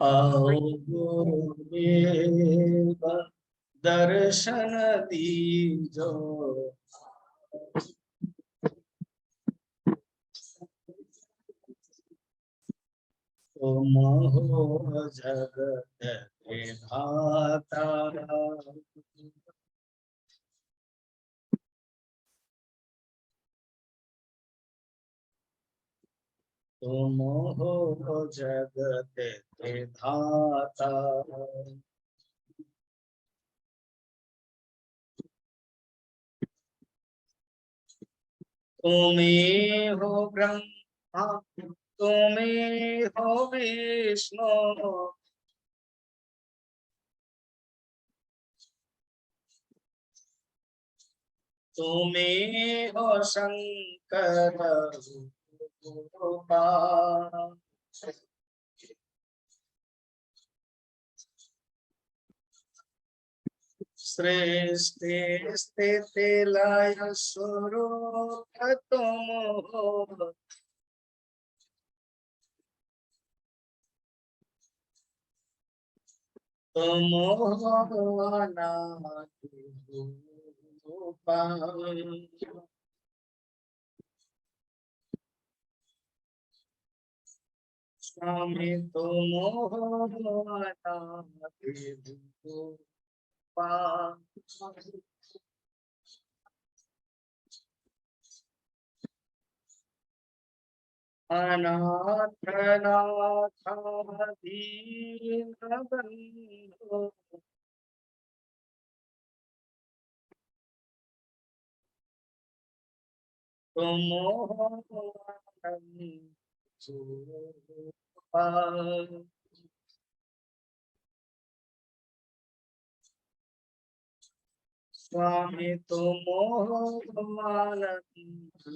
आओ गुरुदेव दर्शन दीजो, तुम हो जगत विधाता। तुम हो जगत विधाता। तुम्हीं हो ब्रह्मा, तुम्हीं हो विष्णु, तुम्हीं हो शंकर रूपा। सृष्टि स्थिति लय स्वरूप तुम हो, तुम हो अनादि रूपा। स्वामी तुम हो अनादि रूपा। अनाथ नाथ दीन बंधु, तुम हो अनंत रूपा। स्वामी तुम हो अनंत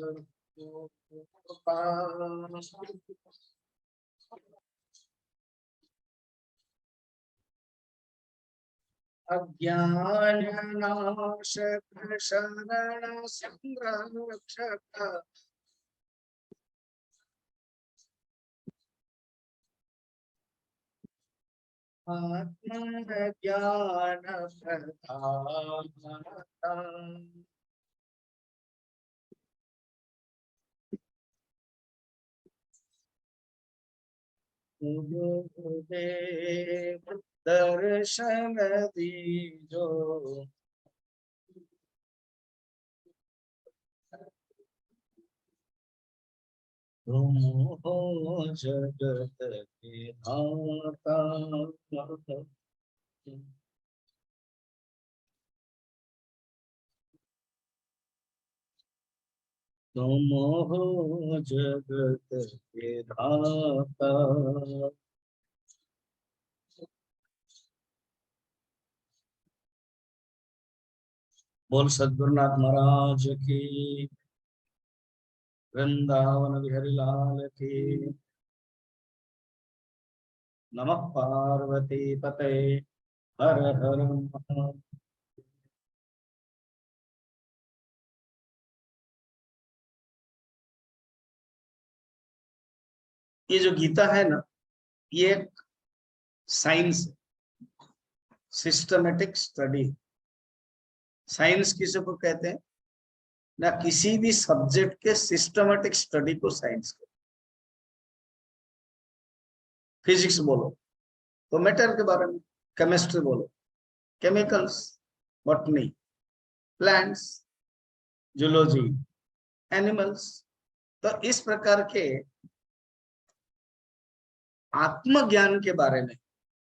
रूपा। अज्ञान नाशक शरण संरक्षक, आत्म ज्ञान प्रदाता। गुरुदेव दर्शन दीजो, तुम हो जगत विधाता। तुम हो जगत विधाता। बोल सद्गुरुनाथ महाराज की, वृंदावन बिहारी लाल की। नमः पार्वती पते, हर हर महादेव। ये जो गीता है ना, ये एक साइंस, सिस्टमेटिक स्टडी। साइंस किसी को कहते हैं ना, किसी भी सब्जेक्ट के सिस्टमेटिक स्टडी को साइंस कहते हैं। फिजिक्स बोलो तो मैटर के बारे में, केमिस्ट्री बोलो chemicals, botany, plants, zoology, animals. तो इस प्रकार के आत्मज्ञान के बारे में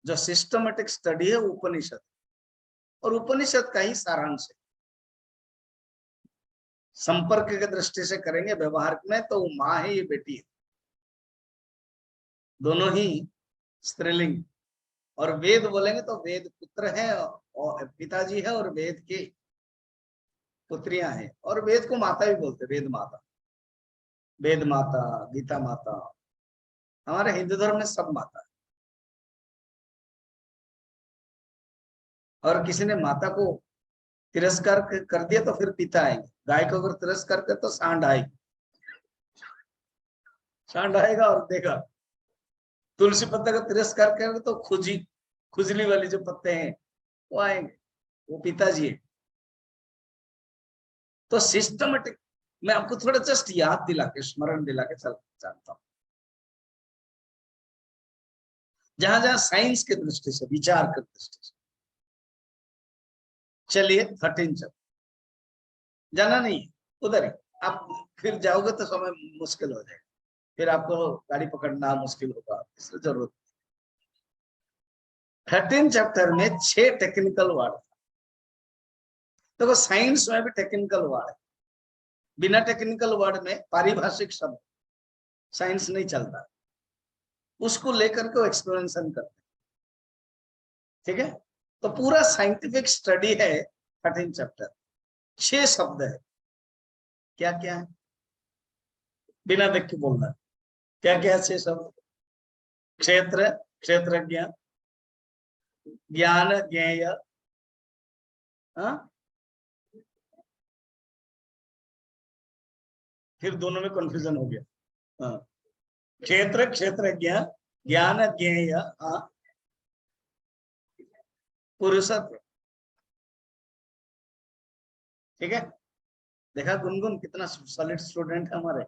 जो सिस्टमेटिक स्टडी है उपनिषद, और उपनिषद का ही सारांश है। संपर्क की दृष्टि से करेंगे व्यवहार में तो वो माँ है, ये बेटी है, दोनों ही स्त्रीलिंग। और वेद बोलेंगे तो वेद पुत्र है और पिताजी है, और वेद की पुत्रियां हैं, और वेद को माता भी बोलते, वेद माता, वेद माता, गीता माता। हमारे हिंदू धर्म में सब माता है। और किसी ने माता को तिरस्कार कर दिया तो फिर पिता आएंगे। गाय को अगर तिरस्कार कर तो सांड आएगी, सांड आएगा और देगा तुलसी पत्ते का तिरस्कार करेंगे तो खुजली वाली जो पत्ते हैं वो आएंगे, वो पिताजी है। तो सिस्टमेटिक, मैं आपको थोड़ा जस्ट याद दिला के, स्मरण दिला के चल जानता हूं। जहां जहां साइंस की दृष्टि से, विचार की दृष्टि से, चलिए 13 चैप्टर जाना नहीं है उधर ही, आप फिर जाओगे तो समय मुश्किल हो जाएगा, फिर आपको गाड़ी पकड़ना मुश्किल होगा, इसलिए जरूरत। 13 चैप्टर में 6 टेक्निकल वर्ड। देखो साइंस में भी टेक्निकल वर्ड है, बिना टेक्निकल वर्ड में पारिभाषिक शब्द साइंस नहीं चलता, उसको लेकर के एक्सप्लेनेशन करते, ठीक है। तो पूरा साइंटिफिक स्टडी है 13 चैप्टर, 6 शब्द है। क्या क्या है, बिना देख के बोलना, क्या क्या 6 शब्द? क्षेत्र, क्षेत्रज्ञ, ज्ञान, ज्ञेय, फिर दोनों में कंफ्यूजन हो गया। हाँ, क्षेत्र, क्षेत्रज्ञ, ज्ञान, ज्ञेय, पुरुषत्व, ठीक है। देखा गुनगुन कितना सॉलिड स्टूडेंट है हमारे,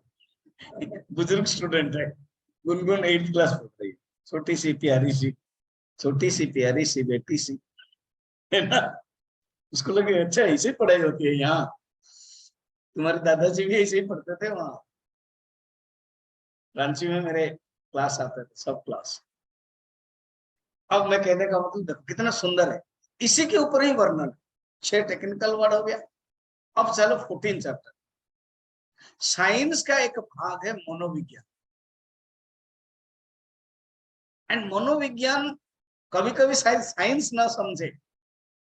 बुजुर्ग स्टूडेंट है। गुनगुन 8th क्लास पढ़ रही है, छोटी सी प्यारी सी, छोटी सी प्यारी सी बेटी सी, है ना। उसको लगे अच्छा ऐसे पढ़ाई होती है यहाँ, तुम्हारे दादाजी भी ऐसे ही पढ़ते थे वहां रांची में, मेरे क्लास आते थे सब क्लास। अब मैं कहने का मतलब कितना सुंदर है, इसी के ऊपर ही वर्णन। 6 टेक्निकल वर्ड हो गया। अब चलो 14 चैप्टर। साइंस का एक भाग है मनोविज्ञान, एंड मनोविज्ञान कभी कभी शायद साइंस ना समझे,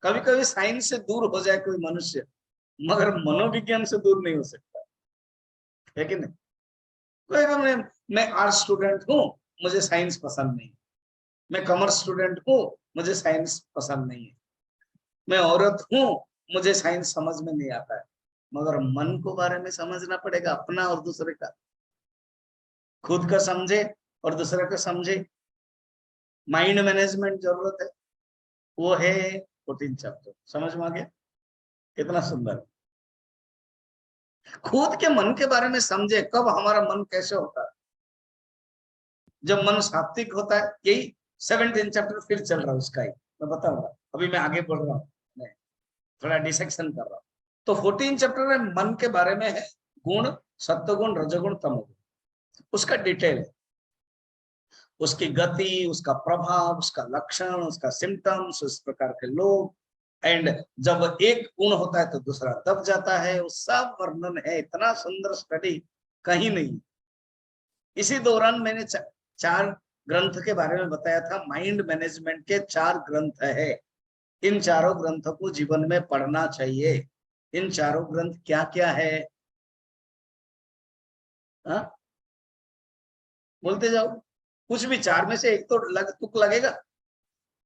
कभी कभी साइंस से दूर हो जाए कोई मनुष्य, मगर मनोविज्ञान से दूर नहीं हो सकता, है कि नहीं। कोई मैं आर्ट स्टूडेंट हूं, मुझे साइंस पसंद नहीं, मैं कॉमर्स स्टूडेंट हूं, मुझे साइंस पसंद नहीं है, मैं औरत हूं, मुझे साइंस समझ में नहीं आता है, मगर मन को बारे में समझना पड़ेगा, अपना और दूसरे का, खुद का समझे और दूसरे का समझे, माइंड मैनेजमेंट जरूरत है, वो है 14 चैप्टर। समझ में आ गया कितना सुंदर। खुद के मन के बारे में समझे, कब हमारा मन कैसे होता है, जब मन सात्विक होता है। यही 17 चैप्टर फिर चल रहा है उसका ही, मैं बताऊंगा, अभी मैं आगे बढ़ रहा हूँ, मैं थोड़ा डिसेक्शन कर रहा हूँ। तो 14 चैप्टर में मन के बारे में है, गुण, सत्वगुण, रजोगुण, तमोगुण, उसका डिटेल है, उसकी गति, उसका प्रभाव, उसका लक्षण, उसका सिम्टम्स, उस प्रकार के लोग, एंड जब एक गुण होता है तो दूसरा दब जाता है, वो सब वर्णन है। इतना सुंदर स्टडी कहीं नहीं। इसी दौरान मैंने 4 ग्रंथ के बारे में बताया था, माइंड मैनेजमेंट के 4 ग्रंथ है, इन चारों ग्रंथों को जीवन में पढ़ना चाहिए। इन चारों ग्रंथ क्या क्या है, हा? बोलते जाओ, कुछ भी 4 में से एक तो तुक लगेगा,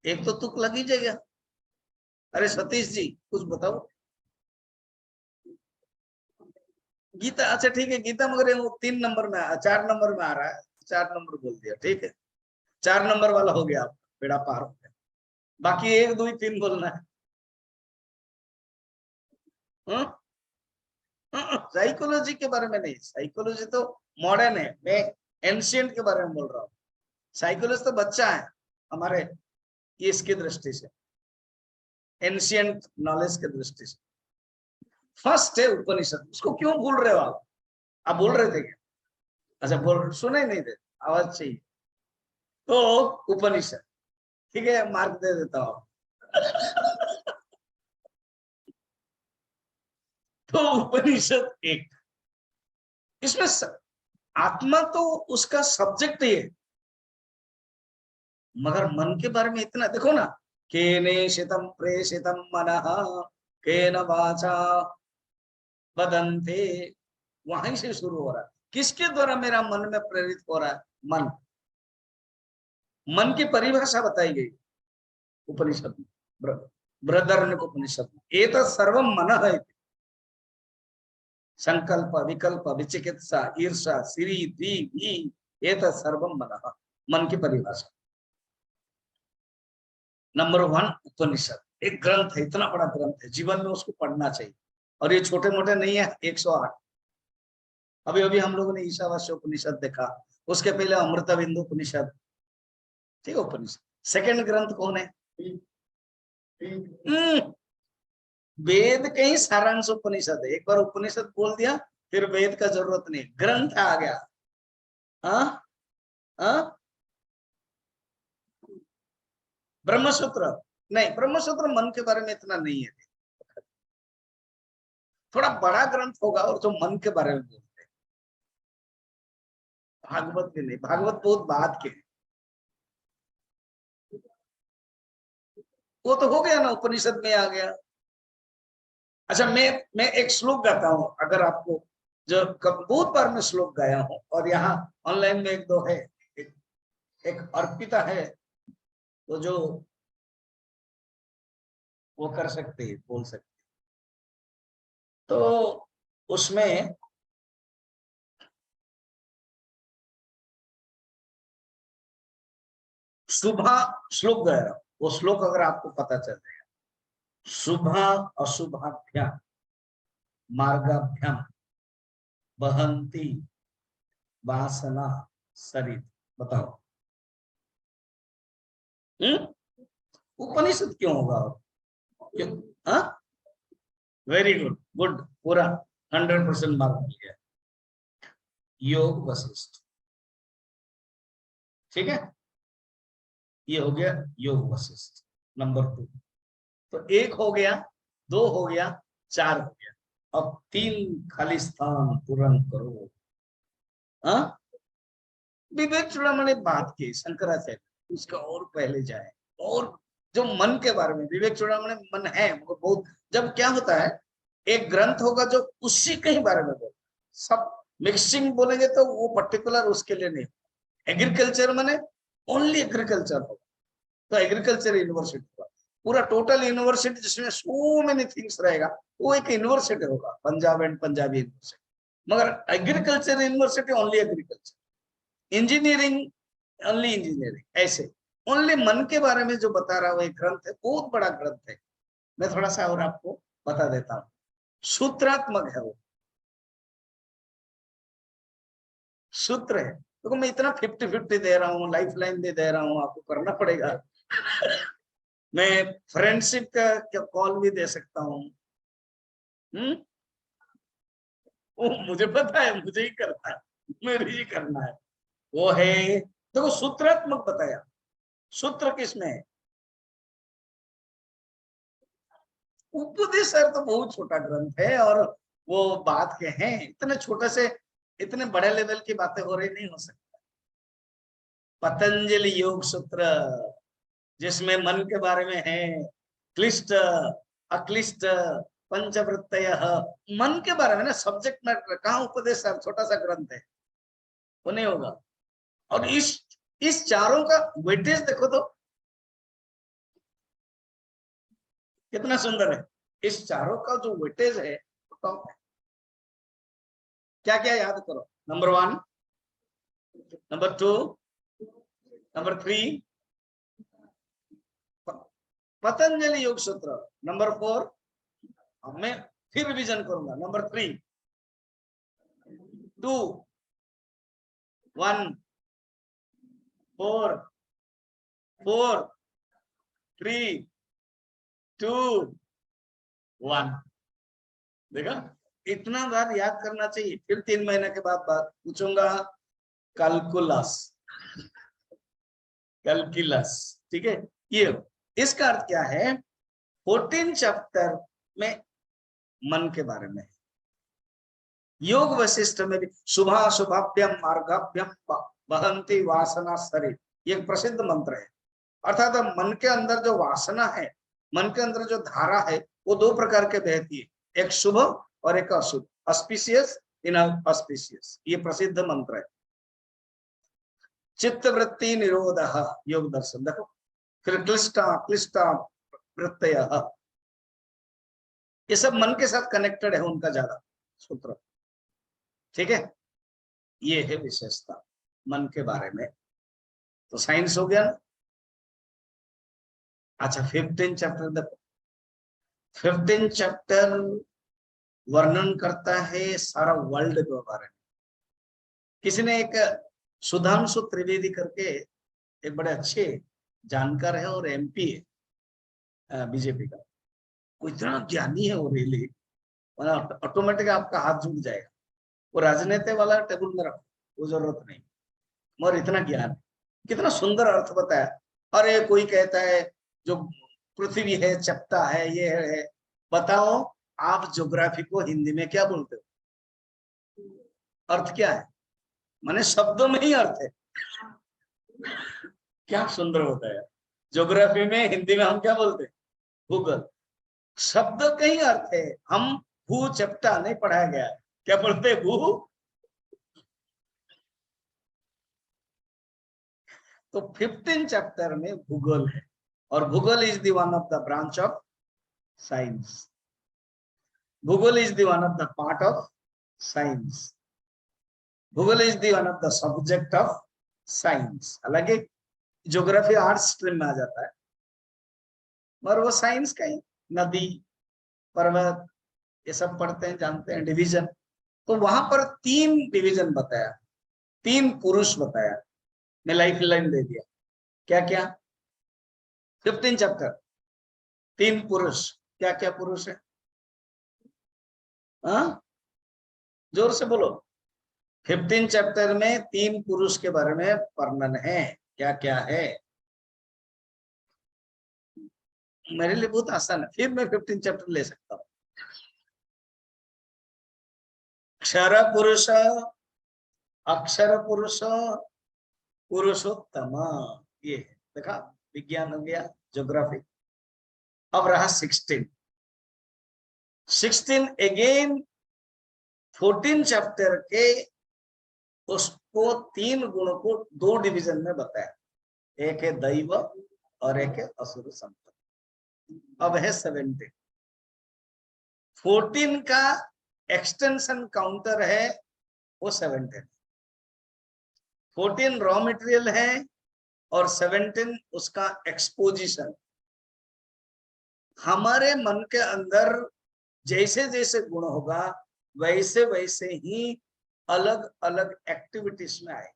एक तो तुक लग ही जाएगा। अरे सतीश जी कुछ बताओ। गीता, अच्छा ठीक है गीता, मगर वो 3 नंबर में 4 नंबर में आ रहा है, 4 नंबर बोल दिया, ठीक है 4 नंबर वाला हो गया, आप बेड़ा पार हो गया। बाकी 1 2 3 बोलना है। साइकोलॉजी के बारे में नहीं, साइकोलॉजी तो मॉडर्न है, मैं एंशिएंट के बारे में बोल रहा हूँ। साइकोलॉजी तो बच्चा है हमारे, ये इसकी दृष्टि से, एंशिएंट नॉलेज की दृष्टि से। फर्स्ट है उपनिषद, उसको क्यों भूल रहे हो आप बोल रहे थे क्या? अच्छा बोल, सुने नहीं थे, आवाज चाहिए। तो उपनिषद, ठीक है मार्क दे देता हूं। तो उपनिषद 1, इसमें आत्मा तो उसका सब्जेक्ट ही है, मगर मन के बारे में इतना देखो ना, केने शितम प्रेषितम मनः केन वाचा वदन्ते, वहीं से शुरू हो रहा है। किसके द्वारा मेरा मन में प्रेरित हो रहा है? मन, मन की परिभाषा बताई गई उपनिषद में, बृहदारण्यक उपनिषद में, एतत् सर्वम मनः है। संकल्प, विकल्प, विचिकित्सा, ईर्षा, श्री, धी, एतत् सर्वम मनः, मन की परिभाषा। नंबर 1 उपनिषद, एक ग्रंथ है, इतना बड़ा ग्रंथ है, जीवन में उसको पढ़ना चाहिए। और ये छोटे मोटे नहीं है, 108। अभी अभी हम लोगों ने ईशावास्य उपनिषद देखा, उसके पहले अमृता बिंदु उपनिषद, ठीक है, उपनिषद। सेकंड ग्रंथ कौन है? वेद के ही सारांश उपनिषद है। एक बार उपनिषद बोल दिया फिर वेद का जरूरत नहीं, ग्रंथ आ गया। हाँ हाँ, ब्रह्मसूत्र नहीं, ब्रह्मसूत्र मन के बारे में इतना नहीं है, थोड़ा बड़ा ग्रंथ होगा और जो मन के बारे में बोलते हैं। भागवत भी नहीं, भागवत बहुत बाद के, वो तो हो गया ना, उपनिषद में आ गया। अच्छा, मैं एक श्लोक गाता हूं, अगर आपको, जो बहुत बार मैं श्लोक गाया हूं, और यहाँ ऑनलाइन में एक दो है, एक अर्पिता है, तो जो वो कर सकते हैं, बोल सकते, तो उसमें शुभ श्लोक गाया, वो श्लोक अगर आपको पता चल जाएगा, शुभ अशुभाभ्याम मार्गाभ्याम बहंती वासना सरित। बताओ, उपनिषद क्यों होगा? क्यों? हाँ, वेरी गुड, गुड, पूरा 100% मार्क मिल गया। योग वशिष्ठ, ठीक है, ये हो गया योग वशिष्ठ नंबर 2। तो एक हो गया, 2 हो गया, 4 हो गया, अब 3 खाली स्थान पूर्ण करो। हाँ, विवेक चूड़ामणि बात की शंकराचार्य, उसका और पहले जाए, और जो मन के बारे में, विवेक चूड़ामणि मन है वो बहुत, जब क्या होता है, एक ग्रंथ होगा जो उसी के ही बारे में बोल, सब मिक्सिंग बोलेंगे तो वो पर्टिकुलर उसके लिए नहीं। एग्रीकल्चर माने ओनली एग्रीकल्चर होगा, तो एग्रीकल्चर यूनिवर्सिटी होगा, पूरा टोटल यूनिवर्सिटी जिसमें सो मेनी थिंग्स रहेगा, वो एक यूनिवर्सिटी होगा, पंजाब एंड पंजाबी यूनिवर्सिटी। मगर agriculture university only agriculture, engineering only engineering, ऐसे ओनली मन के बारे में जो बता रहा वो एक ग्रंथ है, बहुत बड़ा ग्रंथ है। मैं थोड़ा सा और आपको बता देता हूँ, सूत्रात्मक है वो, सूत्र है। तो मैं इतना 50-50 दे रहा हूँ, लाइफ लाइन दे रहा हूँ, आपको करना पड़ेगा। मैं फ्रेंडशिप का कॉल भी दे सकता हूँ। वो मुझे पता है, मुझे ही करना है, मेरे ही करना है, वो है। देखो, सूत्रात्मक बताया, सूत्र किसमें है? उपदेश तो बहुत छोटा ग्रंथ है, और वो बात के हैं, इतने छोटे से इतने बड़े लेवल की बातें हो रही नहीं हो सकती। पतंजलि योग सूत्र, जिसमें मन के बारे में है, क्लिष्ट अक्लिष्ट पंचवृत्तय, मन के बारे में ना, सब्जेक्ट मैटर, कहाँ उपदेश छोटा सा ग्रंथ है, वो नहीं होगा। और इस चारों का वेटेज देखो तो कितना सुंदर है, इस चारों का जो वेटेज है वो टॉप है। क्या क्या याद करो? नंबर 1, नंबर 2, नंबर 3 पतंजलि योग सूत्र, नंबर 4, मैं फिर रिवीजन करूंगा, नंबर 3, 2, 1, 4, 4, 3, 2, 1। देखा, इतना बार याद करना चाहिए। फिर 3 महीने के बाद बात पूछूंगा, कैलकुलस, कैलकुलस, ठीक है। ये इसका अर्थ क्या है? 14 चैप्टर में मन के बारे में, योग वशिष्ठ में भी शुभा शुभाभ्यम मार्गाभ्यम बहंती वासना सरित, ये एक प्रसिद्ध मंत्र है। अर्थात मन के अंदर जो वासना है, मन के अंदर जो धारा है, वो 2 प्रकार के बहती है, एक शुभ और एक अशुभ, ऑस्पिशियस इन ऑस्पिशियस, ये प्रसिद्ध मंत्र है। चित्त वृत्ति निरोध योग दर्शन, देखो, फिर क्लिष्टा क्लिष्टा वृत्तय, ये सब मन के साथ कनेक्टेड है उनका ज्यादा सूत्र, ठीक है। ये है विशेषता मन के बारे में। तो साइंस हो गया ना। अच्छा 15 चैप्टर देखो, 15 चैप्टर वर्णन करता है सारा वर्ल्ड के बारे में। किसी ने एक सुधांशु त्रिवेदी करके एक बड़े अच्छे जानकार है और एमपी है बीजेपी का, वो इतना ज्ञानी है वो रियली, ऑटोमेटिक आपका हाथ जुड़ जाएगा। वो राजनीति वाला टेबल में रखो, वो जरूरत नहीं, मगर इतना ज्ञान, कितना सुंदर अर्थ बताया। अरे कोई कहता है जो पृथ्वी है चपटा है, ये है, बताओ आप ज्योग्राफी को हिंदी में क्या बोलते हो? अर्थ क्या है? माने शब्दों में ही अर्थ है। क्या सुंदर होता है। ज्योग्राफी में हिंदी में हम क्या बोलते हैं? भूगोल। शब्द का ही अर्थ है। हम भू चपटा नहीं पढ़ाया गया है, क्या बोलते हैं? भू। तो 15 चैप्टर में भूगोल है, और भूगोल is the one of the branch of science. भूगोल is the one of the part of science. भूगोल is the one of the subject of science. हालांकि ज्योग्राफी आर्ट्स स्ट्रीम में आ जाता है, मगर वो साइंस का ही, नदी पर्वत ये सब पढ़ते हैं, जानते हैं डिवीजन। तो वहां पर 3 डिवीजन बताया, 3 पुरुष बताया। मैं लाइफ लाइन दे दिया, क्या क्या 15 चैप्टर 3 पुरुष, क्या क्या पुरुष है? हाँ जोर से बोलो। 15 चैप्टर में 3 पुरुष के बारे में वर्णन है, क्या क्या है? मेरे लिए बहुत आसान है, फिर मैं 15 चैप्टर ले सकता हूँ। क्षर पुरुष, अक्षर पुरुष, पुरुषोत्तम, ये देखा, विज्ञान हो गया, ज्योग्राफी। अब रहा 16 अगेन 14 चैप्टर के, उसको 3 गुणों को 2 डिवीजन में बताया, एक है दैव और एक है असुर संपत्ति। अब है 17। 14 का एक्सटेंशन काउंटर है वो 17। 14 रॉ मटेरियल है और 17 उसका एक्सपोजिशन। हमारे मन के अंदर जैसे जैसे गुण होगा वैसे वैसे ही अलग अलग एक्टिविटीज में आए।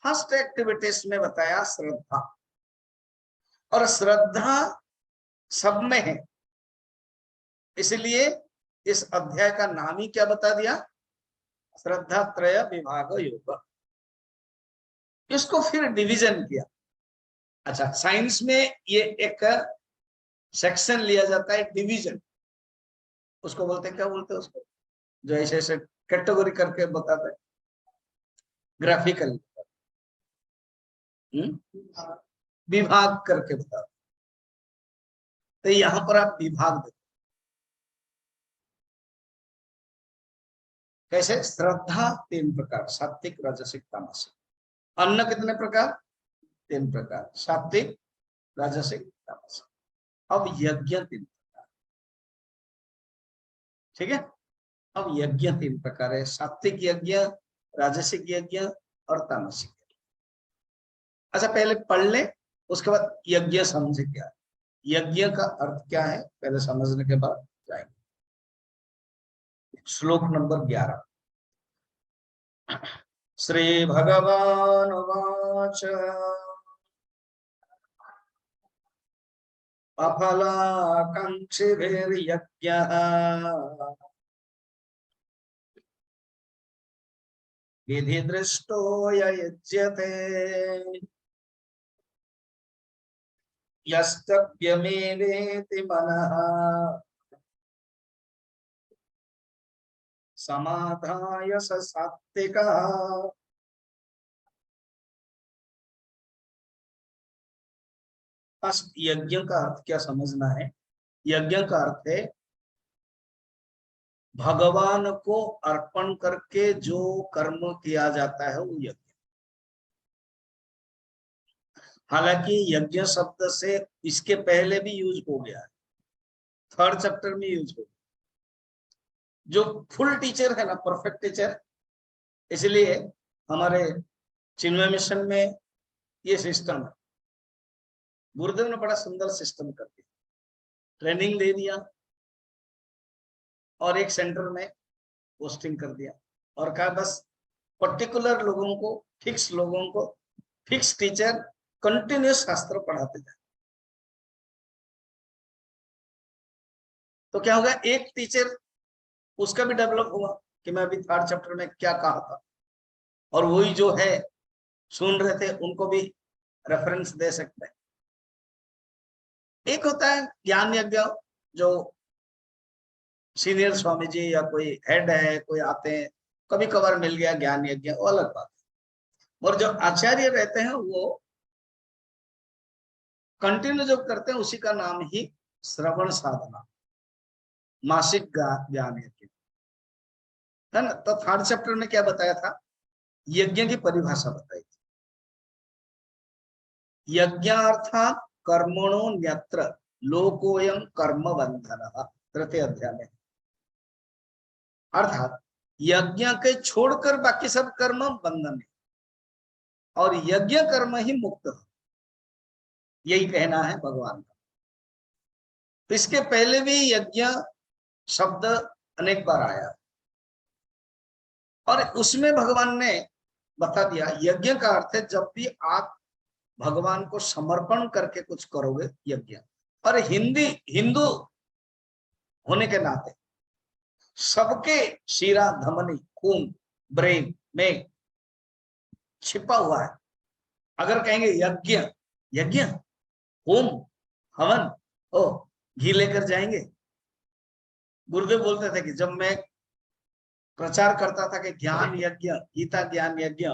फर्स्ट एक्टिविटीज में बताया श्रद्धा, और श्रद्धा सब में है, इसलिए इस अध्याय का नाम ही क्या बता दिया? श्रद्धा त्रय विभाग योग। इसको फिर डिवीजन किया। अच्छा साइंस में ये एक सेक्शन लिया जाता है डिवीजन, उसको बोलते हैं, क्या बोलते हैं उसको, जो ऐसे ऐसे कैटेगरी करके बताते हैं, ग्राफिकल विभाग करके बताते। तो यहां पर आप विभाग देखो कैसे। श्रद्धा 3 प्रकार, सात्विक राजसिक तामसिक। अन्न कितने प्रकार? 3 प्रकार, सात्विक राजसिक तामसिक। अब यज्ञ 3 प्रकार, ठीक है। अब यज्ञ 3 प्रकार है, सात्विक यज्ञ, राजसिक यज्ञ और तामसिक यज्ञ। अच्छा पहले पढ़ ले, उसके बाद यज्ञ समझे क्या, यज्ञ का अर्थ क्या है पहले समझने के बाद जाएंगे। श्लोक नंबर 11। श्री भगवान वाच अफलाकांक्षिभिर्यज्ञः विधि दृष्टो यज्यते यस्तव्यमेवेति मनः समाधाय स सात्विकः। यज्ञ का अर्थ क्या समझना है? यज्ञ का अर्थ है भगवान को अर्पण करके जो कर्म किया जाता है वो यज्ञ। हालांकि यज्ञ शब्द से इसके पहले भी यूज हो गया है, 3rd चैप्टर में यूज हो गया। जो फुल टीचर है ना, परफेक्ट टीचर, इसलिए हमारे चिन्मय मिशन में ये सिस्टम है। गुरुदेव ने बड़ा सुंदर सिस्टम कर दिया, ट्रेनिंग दे दिया और एक सेंटर में पोस्टिंग कर दिया और कहा बस पर्टिकुलर लोगों को, फिक्स लोगों को, फिक्स टीचर कंटिन्यूस शास्त्र पढ़ाते जाए। तो क्या होगा, एक टीचर उसका भी डेवलप हुआ कि मैं अभी 3rd चैप्टर में क्या कहा था, और वही जो है सुन रहे थे उनको भी रेफरेंस दे सकते हैं। एक होता है ज्ञान यज्ञ, जो सीनियर स्वामी जी या कोई हेड है, कोई आते हैं, कभी कभार मिल गया ज्ञान यज्ञ, वो अलग बात है। और जो आचार्य रहते हैं वो कंटिन्यू जो करते हैं उसी का नाम ही श्रवण साधना, मासिक ज्ञान यज्ञ है ना। तो 3rd चैप्टर में क्या बताया था, यज्ञ की परिभाषा बताई थी। यज्ञार्थात कर्मणो न्यत्र लोकोयम कर्म बंधनः, 3य अध्याय में। अर्थात यज्ञ के छोड़कर बाकी सब कर्म बंधन है और यज्ञ कर्म ही मुक्त है, यही कहना है भगवान का। तो इसके पहले भी यज्ञ शब्द अनेक बार आया और उसमें भगवान ने बता दिया यज्ञ का अर्थ है जब भी आप भगवान को समर्पण करके कुछ करोगे, यज्ञ। और हिंदू होने के नाते सबके शीरा धमनी खून ब्रेन में छिपा हुआ है। अगर कहेंगे यज्ञ, यज्ञ होम हवन, ओ घी लेकर जाएंगे। गुरुदेव बोलते थे कि जब मैं प्रचार करता था कि ज्ञान यज्ञ, गीता ज्ञान यज्ञ,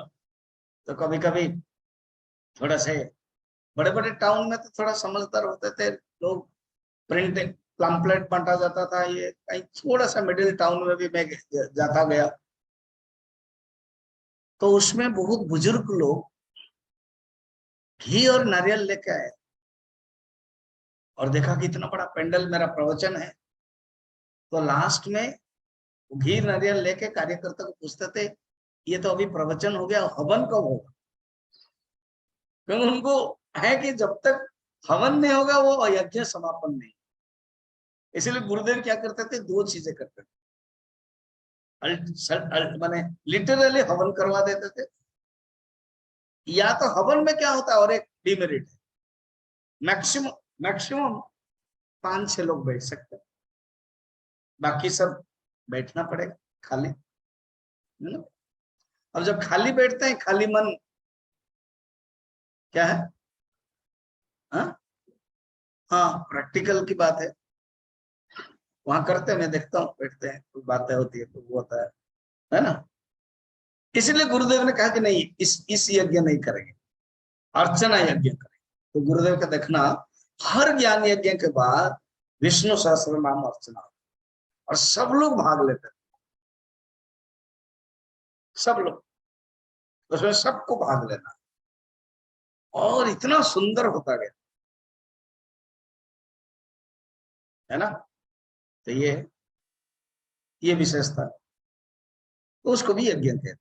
तो कभी कभी थोड़ा से बड़े बड़े टाउन में तो थोड़ा समझदार होते थे लोग, प्रिंट पैम्फलेट बांटा जाता था। ये कहीं थोड़ा सा मिडिल टाउन में भी मैं जाता गया तो उसमें बहुत बुजुर्ग लोग घी और नारियल लेके आए और देखा कि इतना बड़ा पेंडल, मेरा प्रवचन है, तो लास्ट में घी नारियल लेके कार्यकर्ता को पूछते थे ये तो अभी प्रवचन हो गया, हवन कब होगा? क्योंकि उनको है कि जब तक हवन नहीं होगा वो यज्ञ समापन नहीं। इसलिए गुरुदेव क्या करते थे, 2 चीजें करते थे। माने लिटरली हवन करवा देते थे, या तो हवन में क्या होता है और एक डिमेरिट है, मैक्सिमम 5-6 लोग बैठ सकते हैं, बाकी सब बैठना पड़ेगा खाली, है ना। अब जब खाली बैठते हैं, खाली मन क्या है, हाँ प्रैक्टिकल की बात है, वहां करते हैं, मैं देखता हूँ बैठते हैं, कोई बातें होती है तो वो होता है ना। इसलिए गुरुदेव ने कहा कि नहीं, इस यज्ञ नहीं करेंगे, अर्चना यज्ञ करेंगे। तो गुरुदेव का देखना, हर ज्ञान यज्ञ के बाद विष्णु सहस्त्र नाम अर्चना, और सब लोग भाग लेते थे, सब लोग उसमें, सबको भाग लेना, और इतना सुंदर होता गया, है ना। तो ये विशेषता, तो उसको भी यज्ञ कहते हैं,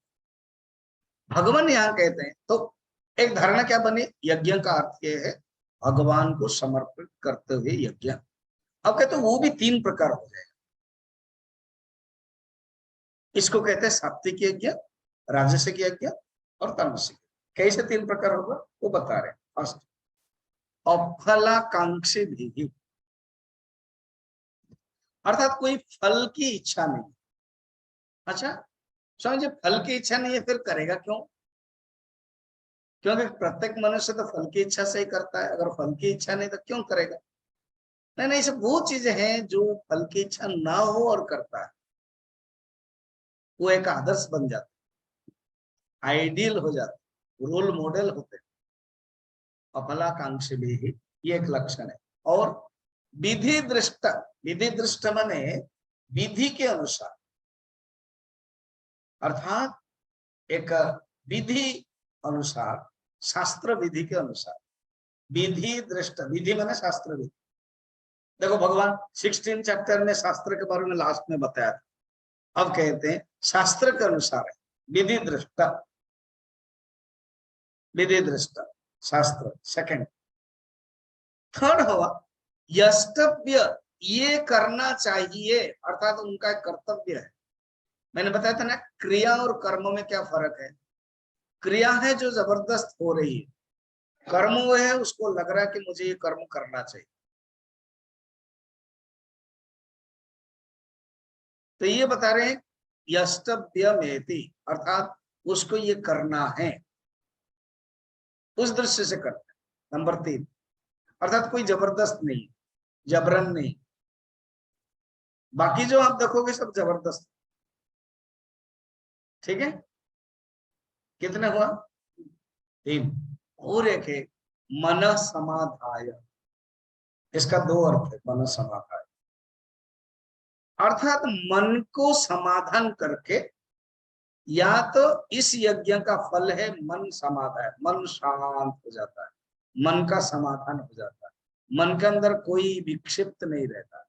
भगवान यहाँ कहते हैं। तो एक धारणा क्या बनी, यज्ञ का अर्थ ये है भगवान को समर्पित करते हुए यज्ञ। अब कहते हैं वो भी 3 प्रकार हो जाएगा। इसको कहते हैं सात्विक यज्ञ, राजसिक यज्ञ और तामसिक। कैसे 3 प्रकार होगा वो बता रहे हैं। फर्स्ट, अफलाकांक्षी भी, अर्थात कोई फल की इच्छा नहीं। अच्छा समझे, फल की इच्छा नहीं है फिर करेगा क्यों? क्योंकि प्रत्येक मनुष्य तो फल की इच्छा से ही करता है, अगर फल की इच्छा नहीं तो क्यों करेगा? नहीं, सब वो चीजें हैं जो फल की इच्छा ना हो और करता है, वो एक आदर्श बन जाता है, आइडियल हो जाता है, रोल मॉडल होते हैं। अफलाकांक्षी भी, ये एक लक्षण है। और विधि दृष्ट माने विधि के अनुसार, अर्थात एक विधि अनुसार, शास्त्र विधि के अनुसार, विधि दृष्ट, विधि माने शास्त्र विधि। देखो भगवान 16 चैप्टर में शास्त्र के बारे में लास्ट में बताया था, अब कहते हैं शास्त्र के अनुसार है, विधि दृष्टा, विधि दृष्टा। शास्त्र सेकंड। थर्ड हुआ यष्टव्य, ये करना चाहिए, अर्थात उनका कर्तव्य है। मैंने बताया था ना क्रिया और कर्म में क्या फर्क है। क्रिया है जो जबरदस्त हो रही है, कर्म वो है उसको लग रहा है कि मुझे ये कर्म करना चाहिए। तो ये बता रहे हैं यष्टव्यमेति, अर्थात उसको ये करना है, उस दृष्टि से करना है। नंबर 3, अर्थात कोई जबरदस्त नहीं, जबरन नहीं। बाकी जो आप देखोगे सब जबरदस्त, ठीक है। कितने हुआ? 3। और एक है मन समाधाय, इसका 2 अर्थ है। मन समाधाय अर्थात मन को समाधान करके, या तो इस यज्ञ का फल है मन समाधान, मन शांत हो जाता है, मन का समाधान हो जाता है, मन के अंदर कोई विक्षिप्त नहीं रहता।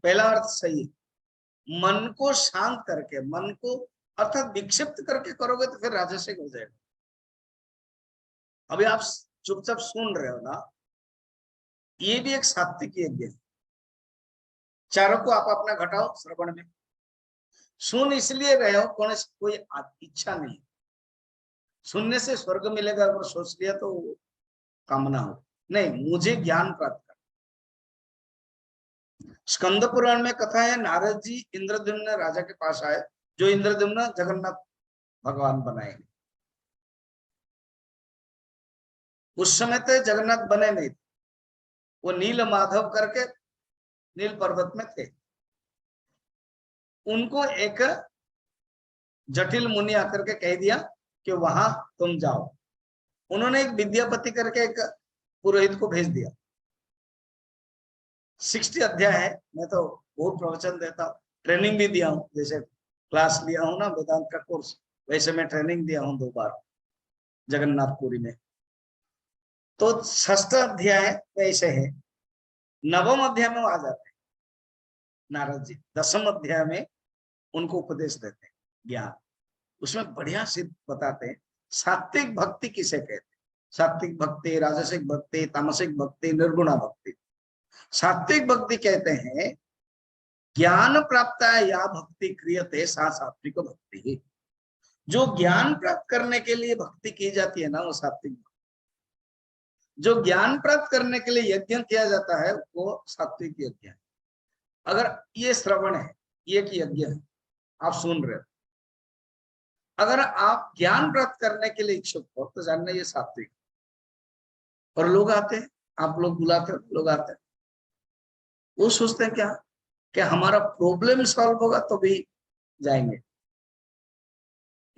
पहला अर्थ सही है, मन को शांत करके, मन को अर्थात विक्षिप्त करके करोगे तो फिर राजसिक हो जाएगा। अभी आप चुपचाप सुन रहे हो ना, ये भी एक सात्विक यज्ञ है। चारों को आप अपना घटाओ श्रवण में, सुन इसलिए रहे हो, कोई इच्छा नहीं, सुनने से स्वर्ग मिलेगा अगर सोच लिया तो कामना हो, नहीं, मुझे ज्ञान प्राप्त कर। स्कंद पुराण में कथा है, नारद जी इंद्रद्युम्न राजा के पास आए, जो इंद्रद्युम्न जगन्नाथ भगवान बनाएंगे। उस समय तो जगन्नाथ बने नहीं थे, वो नील माधव करके नील पर्वत में थे। उनको एक जटिल मुनि आकर के कह दिया कि वहां तुम जाओ। उन्होंने एक विद्यापति करके एक पुरोहित को भेज दिया। 60 अध्याय है। मैं तो बहुत प्रवचन देता हूँ, ट्रेनिंग भी दिया हूँ, जैसे क्लास लिया हूँ ना वेदांत का कोर्स, वैसे मैं ट्रेनिंग दिया हूँ 2 बार जगन्नाथपुरी में। तो 6ठ अध्याय वैसे है, 9वें अध्याय में वो आ जाते हैं नारद जी, 10वें अध्याय में उनको उपदेश देते हैं ज्ञान। उसमें बढ़िया सिद्ध बताते हैं सात्विक भक्ति किसे कहते हैं। सात्विक भक्ति, राजसिक भक्ति, तामसिक भक्ति, निर्गुणा भक्ति। सात्विक भक्ति कहते हैं ज्ञान प्राप्त या भक्ति क्रियते सा सात्विक भक्ति। जो ज्ञान प्राप्त करने के लिए भक्ति की जाती है ना, वो सात्विक भक्ति। जो ज्ञान प्राप्त करने के लिए यज्ञ किया जाता है वो सात्विक यज्ञ है। अगर ये श्रवण है, ये एक यज्ञ है, आप सुन रहे हो, अगर आप ज्ञान प्राप्त करने के लिए इच्छुक हो तो जानना ये सात्विक। और लोग आते हैं, आप लोग बुलाते हो, लोग आते हैं, वो सोचते हैं क्या कि हमारा प्रॉब्लम सॉल्व होगा तो भी जाएंगे,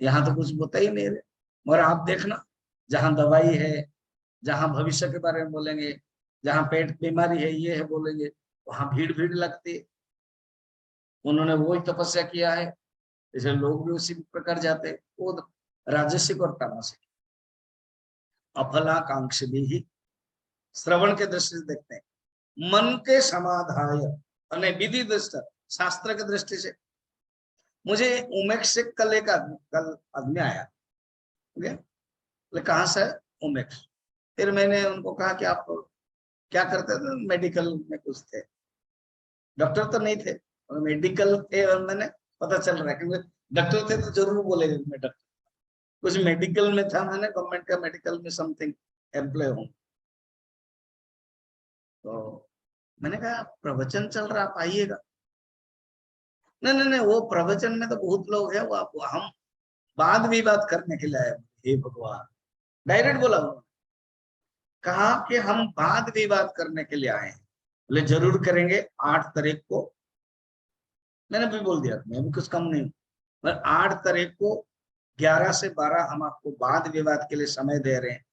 यहाँ तो कुछ होता ही नहीं है। मगर आप देखना, जहां दवाई है, जहां भविष्य के बारे में बोलेंगे, जहां पेट बीमारी है ये है बोलेंगे, वहां भीड़ भीड़ लगती है। उन्होंने वही तपस्या किया है, इसलिए लोग भी उसी प्रकार जाते हैं। वो राजसिक और तामसिक, अफलाकांक्षी भी ही श्रवण के दृष्टि से देखते हैं। मन के समाधाय अने विधि दृष्टि, शास्त्र के दृष्टि से। मुझे उमेक्स से कल आदमी आया, कहाँ से? उमेक्स। फिर मैंने उनको कहा कि आप क्या करते थे? मेडिकल में कुछ थे, डॉक्टर तो नहीं थे, मेडिकल थे। और मैंने पता चल रहा है क्योंकि डॉक्टर थे तो जरूर बोलेंगे मैं डॉक्टर, कुछ मेडिकल में था, मैंने गवर्नमेंट का मेडिकल में समथिंग एम्प्लॉय हूँ। तो मैंने कहा प्रवचन चल रहा, आप आइएगा। नहीं नहीं नहीं, वो प्रवचन में तो बहुत लोग हैं, वो आप, हम वाद विवाद करने के लिए आए। हे भगवान, डायरेक्ट बोला उन्होंने, कहा कि हम वाद विवाद करने के लिए आए हैं। बोले जरूर करेंगे 8 तारीख को। मैंने भी बोल दिया, मैं भी कुछ कम नहीं हूँ, पर 8 तारीख को 11 से 12 हम आपको वाद विवाद के लिए समय दे रहे हैं।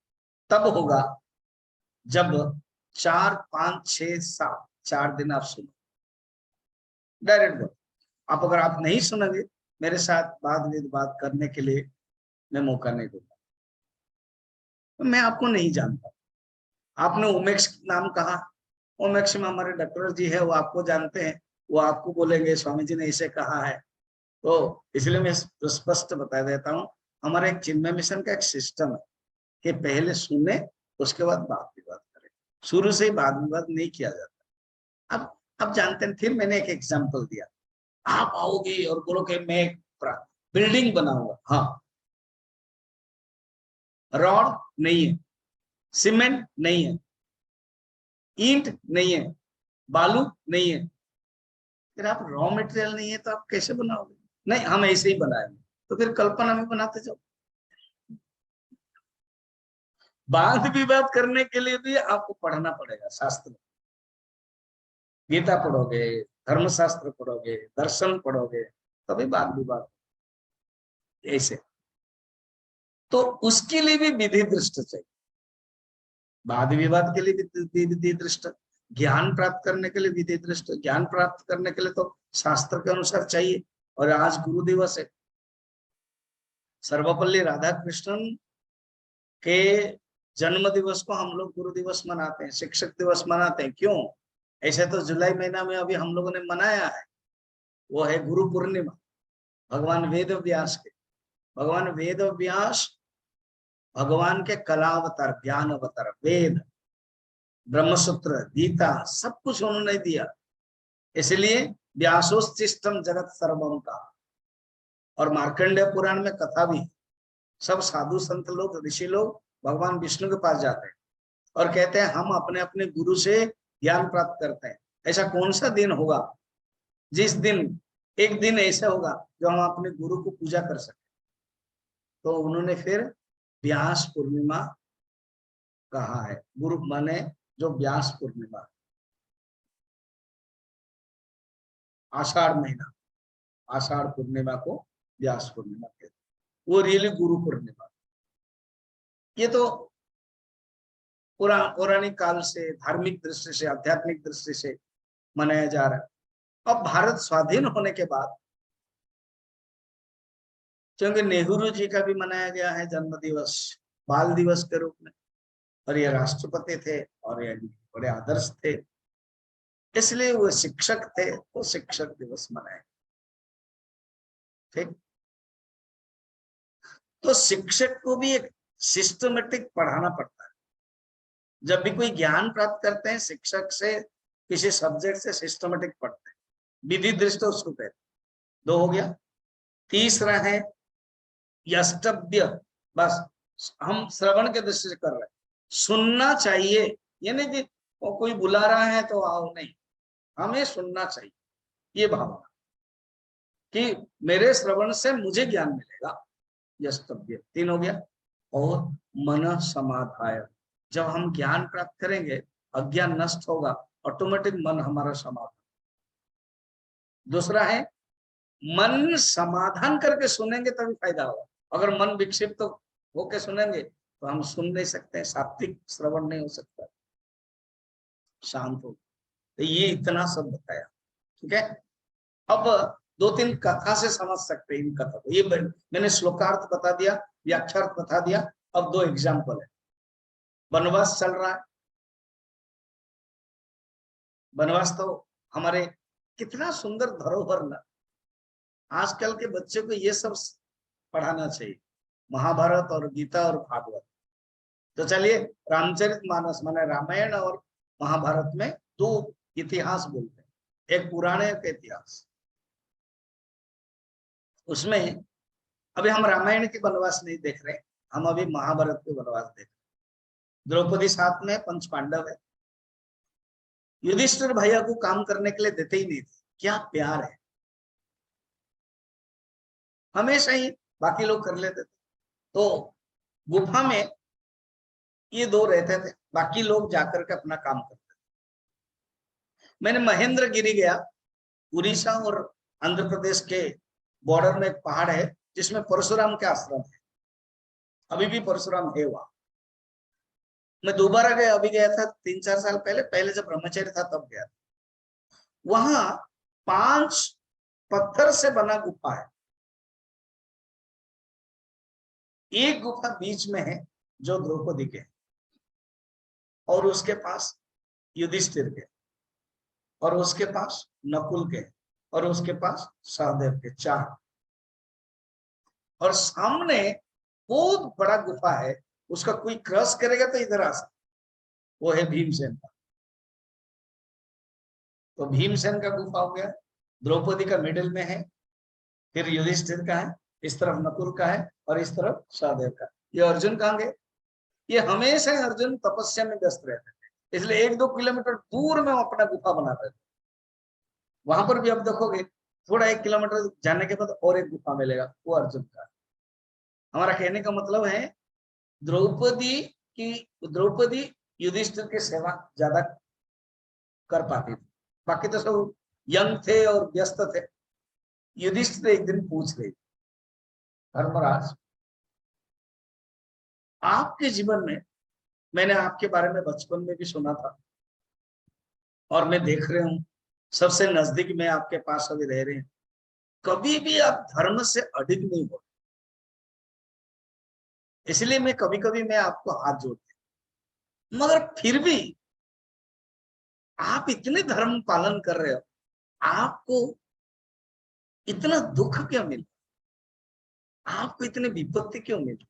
तब होगा जब 4, 5, 6, 7 4 दिन आप सुनो, डायरेक्ट बोलो। आप अगर आप नहीं सुनेंगे मेरे साथ वाद विवाद करने के लिए मैं मौका नहीं दूंगा। तो मैं आपको नहीं जानता, आपने ओमेक्स नाम कहा, ओमेक्स में हमारे डॉक्टर जी है, वो आपको जानते हैं, वो आपको बोलेंगे स्वामी जी ने इसे कहा है। तो इसलिए मैं स्पष्ट बता देता हूँ, हमारे एक चिन्मय मिशन का एक सिस्टम है कि पहले सुने उसके बाद वाद विवाद करें, शुरू से ही वाद विवाद नहीं किया जाता। अब जानते हैं, फिर मैंने एक एग्जाम्पल दिया, आप आओगे और बोलोगे मैं एक बिल्डिंग बनाऊंगा, हाँ, रॉड नहीं है, सीमेंट नहीं है, ईंट नहीं है, बालू नहीं है, फिर आप रॉ मटेरियल नहीं है तो आप कैसे बनाओगे? नहीं, हम ऐसे ही बनाएंगे, तो फिर कल्पना में बनाते जाओ। वाद विवाद करने के लिए भी आपको पढ़ना पड़ेगा शास्त्र, गीता पढ़ोगे, धर्मशास्त्र पढ़ोगे, दर्शन पढ़ोगे, तभी वाद विवाद ऐसे। तो उसके लिए भी विधि दृष्ट चाहिए, वाद विवाद के लिए भी विधि दृष्ट, ज्ञान प्राप्त करने के लिए विधि दृष्ट, ज्ञान प्राप्त करने के लिए तो शास्त्र के अनुसार चाहिए। और आज गुरु दिवस है, सर्वपल्ली राधाकृष्णन के जन्म दिवस को हम लोग गुरु दिवस मनाते हैं, शिक्षक दिवस मनाते हैं। क्यों? ऐसे तो जुलाई महीना में अभी हम लोगों ने मनाया है, वो है गुरु पूर्णिमा, भगवान वेद व्यास के। भगवान वेद व्यास भगवान के कलावतार, ज्ञान अवतार, वेद, ब्रह्मसूत्र, गीता, सब कुछ उन्होंने दिया। इसलिए व्यासोचिष्टम जगत सर्वम का। और मार्कंडेय पुराण में कथा भी, सब साधु संत लोग, ऋषि लोग भगवान विष्णु के पास जाते हैं और कहते हैं हम अपने अपने गुरु से ज्ञान प्राप्त करते हैं। ऐसा कौन सा दिन होगा जिस दिन, एक दिन ऐसा होगा जो हम अपने गुरु को पूजा कर सके? तो उन्होंने फिर व्यास पूर्णिमा कहा है। गुरु माने जो व्यास पूर्णिमा, आषाढ़ महीना, आषाढ़ पूर्णिमा को व्यास पूर्णिमा कहते हैं, वो रियली गुरु पूर्णिमा। ये तो पौराणिक काल से, धार्मिक दृष्टि से, आध्यात्मिक दृष्टि से मनाया जा रहा है। अब भारत स्वाधीन होने के बाद, क्योंकि नेहरू जी का भी मनाया गया है जन्म दिवस बाल दिवस के रूप में, और ये राष्ट्रपति थे और ये बड़े आदर्श थे, इसलिए वो शिक्षक थे तो शिक्षक दिवस मनाए। ठीक, तो शिक्षक को भी एक सिस्टमेटिक पढ़ाना पड़ता है। जब भी कोई ज्ञान प्राप्त करते हैं शिक्षक से, किसी सब्जेक्ट से सिस्टमेटिक पढ़ते हैं, विधि दृष्ट उसको कहते हैं। दो हो गया। तीसरा है यष्टव्य, बस हम श्रवण के दृष्टि से कर रहे हैं, सुनना चाहिए। ये नहीं कि कोई बुला रहा है तो आओ, नहीं, हमें सुनना चाहिए, ये भावना कि मेरे श्रवण से मुझे ज्ञान मिलेगा, यष्टव्य। तीन हो गया। और मन समाधाय, जब हम ज्ञान प्राप्त करेंगे अज्ञान नष्ट होगा, ऑटोमेटिक मन हमारा समाधान। दूसरा है मन समाधान करके सुनेंगे तभी फायदा होगा। अगर मन विक्षिप्त तो होके सुनेंगे तो हम सुन नहीं सकते, सात्विक श्रवण नहीं हो सकता, शांत हो। तो ये इतना सब बताया, ठीक है। अब दो तीन कथा से समझ सकते हैं इन कथा को। ये मैंने श्लोकार्थ बता दिया, व्याख्यार्थ बता दिया। अब दो एग्जाम्पल है। वनवास चल रहा है, वनवास तो हमारे कितना सुंदर धरोहर ना, आजकल के बच्चे को ये सब पढ़ाना चाहिए, महाभारत और गीता और भागवत। तो चलिए, रामचरितमानस माने रामायण और महाभारत में दो इतिहास बोलते हैं, एक पुराने एक इतिहास। उसमें अभी हम रामायण के वनवास नहीं देख रहे, हम अभी महाभारत के वनवास देख रहे। द्रौपदी साथ में, पंच पांडव है, युधिष्ठिर भैया को काम करने के लिए देते ही नहीं थे। क्या प्यार है, हमेशा ही बाकी लोग कर लेते थे। तो गुफा में ये दो रहते थे, बाकी लोग जाकर के अपना काम करते थे। मैंने महेंद्रगिरी गया, उड़ीसा और आंध्र प्रदेश के बॉर्डर में एक पहाड़ है जिसमें परशुराम के आश्रम है, अभी भी परशुराम है वहां। मैं दोबारा गया, अभी गया था 3-4 साल पहले, पहले जब ब्रह्मचर्य था तब गया था। वहां 5 पत्थर से बना गुफा है, एक गुफा बीच में है जो द्रौपदी के, और उसके पास युधिष्ठिर के, और उसके पास नकुल के, और उसके पास सहदेव के, 4। और सामने बहुत बड़ा गुफा है, उसका कोई क्रॉस करेगा तो इधर आ सकता, वो है भीमसेन का। तो भीमसेन का गुफा हो गया, द्रौपदी का मिडिल में है, फिर युधिष्ठिर का है, इस तरफ नकुल का है और इस तरफ सहदेव का। ये अर्जुन कहाँ गए? ये हमेशा अर्जुन तपस्या में व्यस्त रहते थे, इसलिए 1-2 किलोमीटर दूर में वो अपना गुफा बना रहे थे। वहां पर भी अब देखोगे थोड़ा 1 किलोमीटर जाने के बाद और एक गुफा मिलेगा, वो अर्जुन का। हमारा कहने का मतलब है द्रौपदी की, द्रौपदी युधिष्ठिर की सेवा ज्यादा कर पाती थी, बाकी तो सब यंग थे और व्यस्त थे। युधिष्ठिर एक दिन पूछ रही, धर्मराज आपके जीवन में, मैंने आपके बारे में बचपन में भी सुना था और मैं देख रही हूँ सबसे नजदीक में आपके पास अभी रह रहे हैं, कभी भी आप धर्म से अडिग नहीं हो, इसलिए मैं कभी कभी मैं आपको हाथ जोड़ती हूं, मगर फिर भी आप इतने धर्म पालन कर रहे हो, आपको इतना दुख क्यों मिला, आपको इतनी विपत्ति क्यों मिली?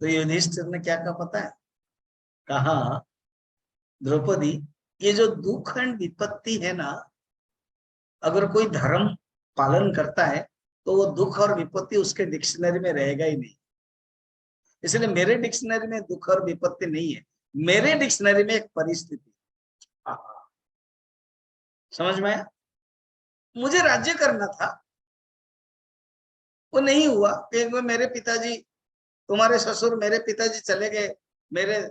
तो युधिष्ठिर ने क्या कहा पता है? कहा द्रौपदी, ये जो दुख एंड विपत्ति है ना, अगर कोई धर्म पालन करता है तो वो दुख और विपत्ति उसके डिक्शनरी में रहेगा ही नहीं। इसलिए मेरे डिक्शनरी में दुख और विपत्ति नहीं है, मेरे डिक्शनरी में एक परिस्थिति। समझ में आया? मुझे राज्य करना था, वो नहीं हुआ। एक बार मेरे पिताजी, तुम्हारे ससुर मेरे पिताजी चले गए मेरे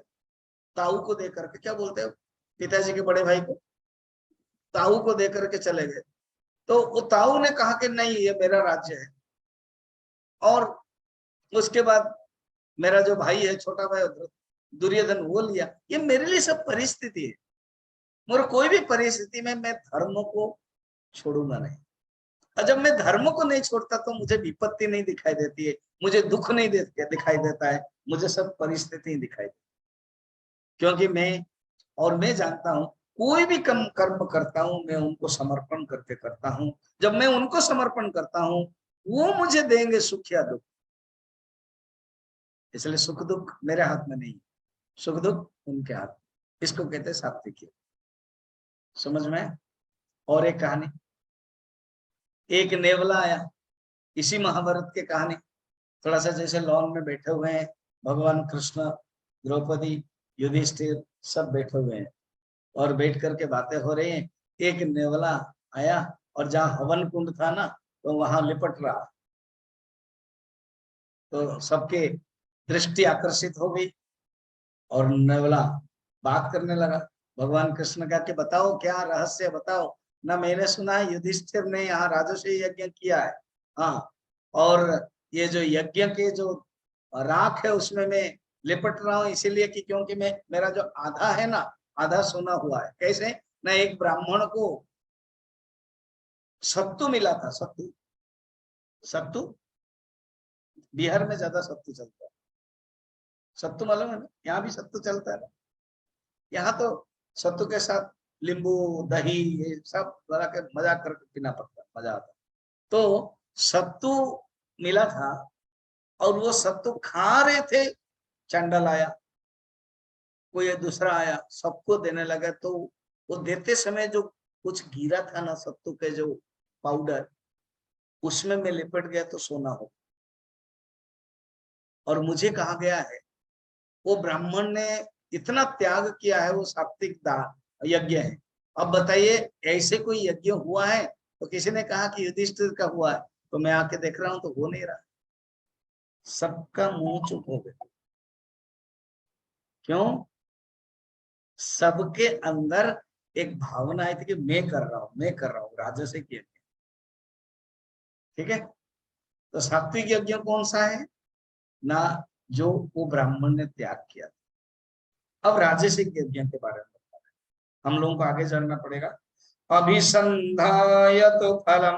ताऊ को देकर के, क्या बोलते हो पिताजी के बड़े भाई को, ताऊ को देकर के चले गए। तो वो ताऊ ने कहा कि नहीं ये मेरा राज्य है, और उसके बाद मेरा जो भाई है छोटा भाई दुर्योधन वो लिया। ये मेरे लिए सब परिस्थिति है, मगर कोई भी परिस्थिति में मैं धर्म को छोड़ूंगा नहीं। और जब मैं धर्म को नहीं छोड़ता तो मुझे विपत्ति नहीं दिखाई देती है, मुझे दुख नहीं दिखाई देता है, मुझे सब परिस्थिति दिखाई देती, क्योंकि मैं जानता हूं कोई भी कर्म करता हूं मैं उनको समर्पण करके करता हूं। जब मैं उनको समर्पण करता हूं वो मुझे देंगे सुख या दुख, इसलिए सुख दुख मेरे हाथ में नहीं, सुख दुख उनके हाथ। इसको कहते हैं सात्विक। समझ में? और एक कहानी, एक नेवला आया, इसी महाभारत की कहानी, थोड़ा सा जैसे लॉन में बैठे हुए हैं भगवान कृष्ण, द्रौपदी, युधिष्ठिर सब बैठे हुए हैं और बैठ करके बातें हो रही हैं। एक नेवला आया और जहाँ हवन कुंड था ना तो वहां लिपट रहा, तो सबके दृष्टि आकर्षित हो गई और नेवला बात करने लगा। भगवान कृष्ण का कि बताओ क्या रहस्य बताओ ना, मैंने सुना है युधिष्ठिर ने यहाँ राजसूय यज्ञ किया है, हाँ, और ये जो यज्ञ के जो राख है उसमें मैं लिपट रहा हूँ, इसीलिए कि क्योंकि मैं, मेरा जो आधा है ना, आधा सोना हुआ है। कैसे ना, एक ब्राह्मण को सत्तू मिला था, सत्तू, सत्तू बिहार में ज्यादा सत्तू चलता है, सत्तू मालूम है ना, यहाँ भी सत्तू चलता है ना, यहाँ तो सत्तू के साथ नींबू दही ये सब लगा के मजा करके पीना पड़ता है, मजा आता है। तो सत्तू मिला था और वो सत्तू खा रहे थे, चंडल आया, कोई दूसरा आया, सबको देने लगा। तो वो देते समय जो कुछ गिरा था ना सत्तू के जो पाउडर, उसमें मैं लिपट गया तो सोना हो। और मुझे कहा गया है वो ब्राह्मण ने इतना त्याग किया है, वो सात्विक दान यज्ञ है। अब बताइए ऐसे कोई यज्ञ हुआ है? तो किसी ने कहा कि युधिष्ठिर का हुआ है, तो मैं आके देख रहा हूं तो हो नहीं रहा, सबका मुंह चुप हो गया। क्यों? सबके अंदर एक भावना आई थी कि मैं कर रहा हूं, मैं कर रहा हूं, राजसिक यज्ञ। ठीक है, तो सात्विक यज्ञ कौन सा है ना, जो वो ब्राह्मण ने त्याग किया। अब राजसिक यज्ञ के बारे में हम लोगों को आगे जानना पड़ेगा। अभिसंधाय तो फलम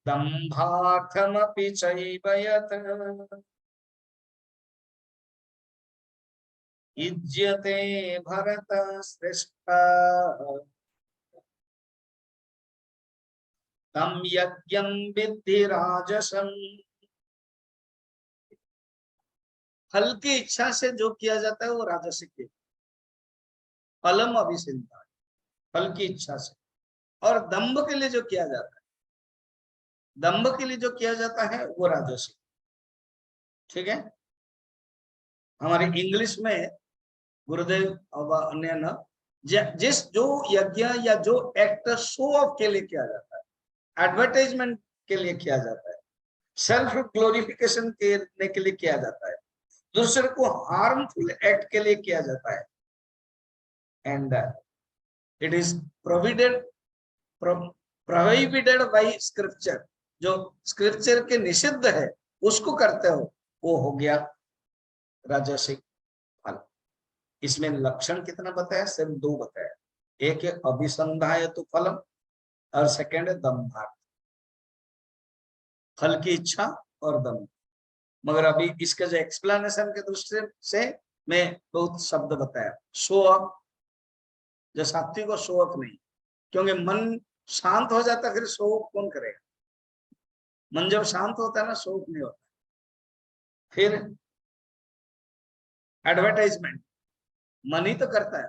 दंभार्थमपि चैव यत् युज्यते भरत श्रेष्ठ तम यज्ञं विद्धि राजसं। फल की इच्छा से जो किया जाता है वो राजसिक है। फलम अभिसिंधा, फल की इच्छा से। और दंभ के लिए जो किया जाता है, दंभ के लिए जो किया जाता है वो राजसिक। ठीक है, हमारे इंग्लिश में गुरुदेव और अन्य न जिस जो यज्ञ या जो एक्ट शो ऑफ के लिए किया जाता है, एडवर्टाइजमेंट के लिए किया जाता है, सेल्फ ग्लोरिफिकेशन करने के लिए किया जाता है, दूसरे को हार्मफुल एक्ट के लिए किया जाता है, and it is provided prohibited by scripture, जो स्क्रिप्चर के निषिद्ध है उसको करते हो, वो हो गया राजसिक फल। इसमें लक्षण कितना बताया? सिर्फ 2 बताया। एक है अभिसंधाय तो फलम, और सेकेंड है दम्भार्थ, फल की इच्छा और दम्भ। मगर अभी इसके जो एक्सप्लेनेशन के दृष्टि से मैं बहुत शब्द बताया। शो ऑफ, जो सात्विक को शो ऑफ नहीं, क्योंकि मन शांत हो जाता फिर शो ऑफ कौन करेगा? मन जब शांत होता है ना, शो ऑफ नहीं होता। फिर एडवर्टाइजमेंट मन ही तो करता है,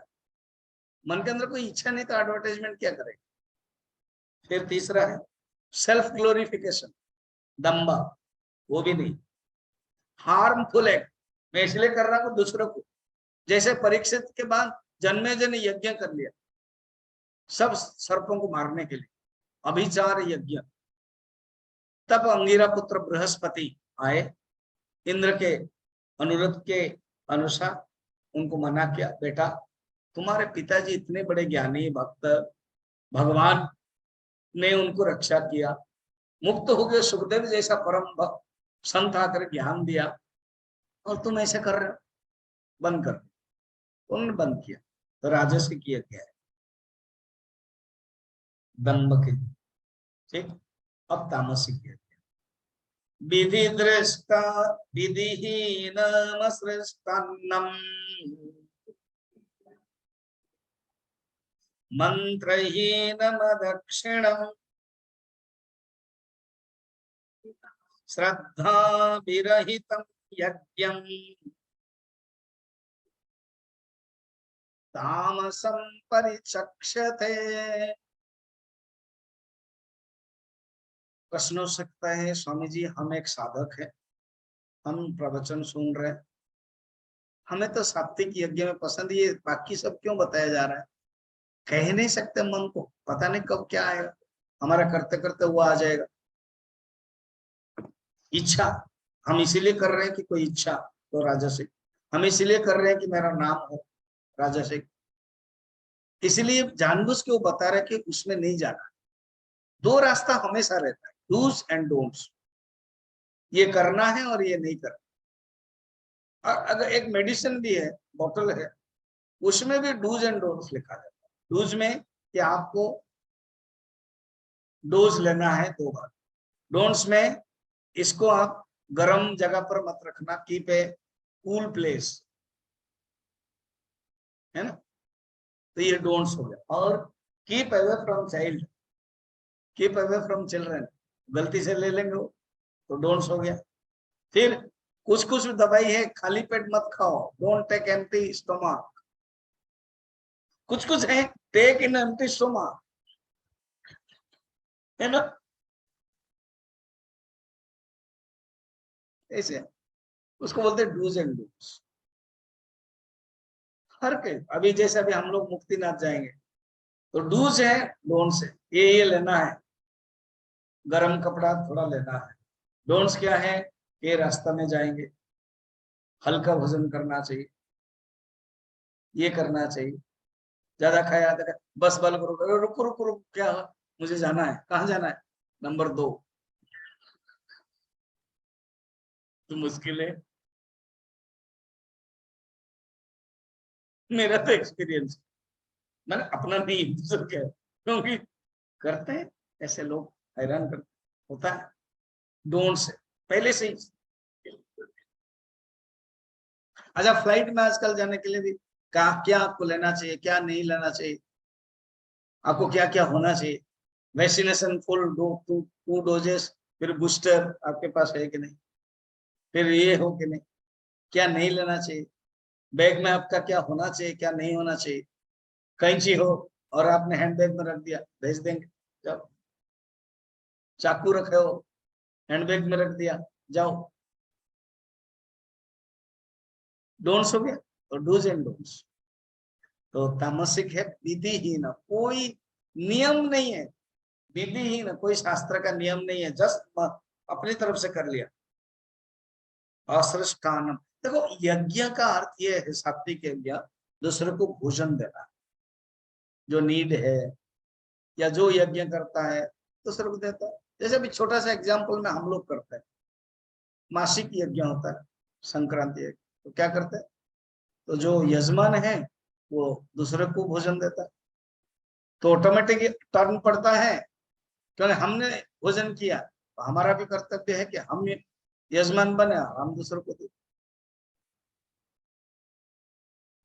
मन के अंदर कोई इच्छा नहीं तो एडवर्टाइजमेंट क्या करेगा? फिर तीसरा है सेल्फ ग्लोरिफिकेशन, दम्बा, वो भी नहीं। हार्मफुल एक्ट, मैं इसलिए कर रहा हूं दूसरों को, जैसे परीक्षित के बाद जन्मेजय ने यज्ञ कर लिया सब सर्पों को मारने के लिए, अभिचार यज्ञ। तब अंगिरा पुत्र बृहस्पति आए, इंद्र के अनुरोध के अनुसार उनको मना किया, बेटा तुम्हारे पिताजी इतने बड़े ज्ञानी भक्त, भगवान ने उनको रक्षा किया, मुक्त हो गए, सुखदेव जैसा परम भक्त संत आकर ज्ञान दिया, और तुम ऐसे कर रहे हो, बंद कर। उन्होंने बंद किया, तो राजस्व किया गया है दंभ के। ठीक, अब तामसिक किया गया। विधि दृष्टा विधिहीनम सृष्टान्नम मंत्रहीनम दक्षिणम श्रद्धा विरहितम यज्ञम तामसं परिचक्षते। प्रश्न हो सकता है, स्वामी जी हम एक साधक है, हम प्रवचन सुन रहे हैं, हमें तो सात्विक यज्ञ में पसंद, ये बाकी सब क्यों बताया जा रहा है? कह नहीं सकते मन को, पता नहीं कब क्या आएगा, हमारा करते करते हुआ आ जाएगा। इच्छा, हम इसीलिए कर रहे हैं कि कोई इच्छा, तो राजसिक। हम इसीलिए कर रहे हैं कि मेरा नाम हो, राजसिक। इसलिए जानबूझ के वो बता रहे कि उसमें नहीं जाना। 2 रास्ता हमेशा रहता है, डूज एंड डोंट्स, ये करना है और ये नहीं करना। और अगर एक मेडिसिन भी है, बोतल है, उसमें भी डूज एंड डोंट्स लिखा जाता है। डूज में कि आपको डोज लेना है 2 बार, डोंट्स में इसको आप गर्म जगह पर मत रखना, कीप ए कूल प्लेस, है ना? तो ये डोंट्स हो गया। और keep away from child, keep away from children, गलती से ले लेंगे वो, तो डोंट्स हो गया। फिर कुछ कुछ दवाई है खाली पेट मत खाओ, डोंट टेक एम्प्टी स्टोमक। कुछ कुछ है टेक इन एम्प्टी स्टोमक, है ना? ऐसे उसको बोलते हैं डूज एंड डोंट्स। हर के अभी जैसे अभी हम लोग मुक्तिनाथ जाएंगे, तो डूज है, डोंट्स है, ये लेना है, गर्म कपड़ा थोड़ा लेना है। डोंट्स क्या है? ये रास्ता में जाएंगे, हल्का भोजन करना चाहिए, ये करना चाहिए, ज्यादा खाया बस बल करो, रुको रुको रुको, क्या मुझे जाना है, कहाँ जाना है? नंबर 2, तो मुश्किल है। मेरा तो एक्सपीरियंस, मैंने अपना नहीं दूसरों का, क्योंकि करते हैं ऐसे लोग, हैरान करते होता है। डोंट से पहले से ही अच्छा, फ्लाइट में आजकल जाने के लिए भी क्या आपको लेना चाहिए, क्या नहीं लेना चाहिए, आपको क्या क्या होना चाहिए, वैक्सीनेशन फुल टू डोजेस, फिर बूस्टर आपके पास है कि नहीं, फिर ये हो कि नहीं, क्या नहीं लेना चाहिए, बैग में आपका क्या होना चाहिए, क्या नहीं होना चाहिए। कैंची हो और आपने हैंड बैग में रख दिया, भेज देंगे, जाओ। चाकू रखे हो, हैंड बैग में रख दिया, जाओ। डोंट्स हो गया, तो डूज एंड डोंट्स। तो तामसिक है विधिहीन, कोई नियम नहीं है, विधिहीन, कोई शास्त्र का नियम नहीं है, जस्ट अपनी तरफ से कर लिया। असृष्टानम, देखो यज्ञ का अर्थ ये है, सात्विक यज्ञ दूसरे को भोजन देना, जो नीड है या जो यज्ञ करता है दूसरे को देता है। जैसे अभी छोटा सा एग्जाम्पल में हम लोग करते हैं, मासिक यज्ञ होता है, संक्रांति यज्ञ, तो क्या करते हैं, तो जो यजमान है वो दूसरे को भोजन देता है, तो ऑटोमेटिक टर्न पड़ता है, क्योंकि हमने भोजन किया, तो हमारा भी कर्तव्य है कि हम यजमान बने और हम दूसरों को दें।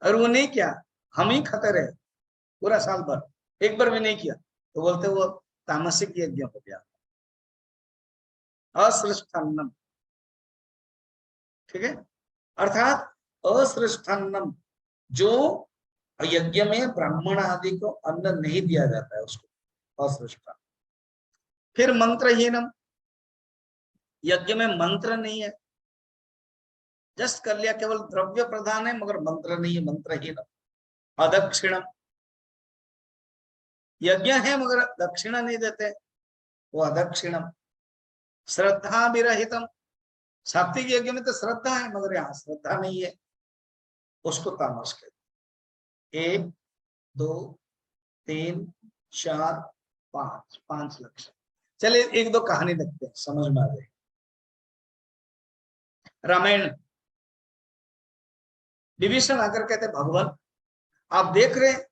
और वो नहीं किया, हम ही खाते रहे पूरा साल भर, एक बार भी नहीं किया, तो बोलते वो तामसिक यज्ञ हो गया, असृष्टान्नम। ठीक है, अर्थात असृष्टान्नम, जो यज्ञ में ब्राह्मण आदि को अन्न नहीं दिया जाता है उसको असृष्टा। फिर मंत्रहीनम, यज्ञ में मंत्र नहीं है, जस्ट कर लिया, केवल द्रव्य प्रधान है मगर मंत्र नहीं है, मंत्रहीन। अदक्षिणम, यज्ञ है मगर दक्षिणा नहीं देते, वो अदक्षिणम। श्रद्धा विरहितम, सात्विक यज्ञ में तो श्रद्धा है मगर यहाँ श्रद्धा नहीं है, उसको तामस कहते। 1 2 3 4 5, 5 लक्षण। चलिए एक दो कहानी देखते हैं, समझ में आ जाएगी। रामायण, विभीषण आकर कहते भगवान आप देख रहे हैं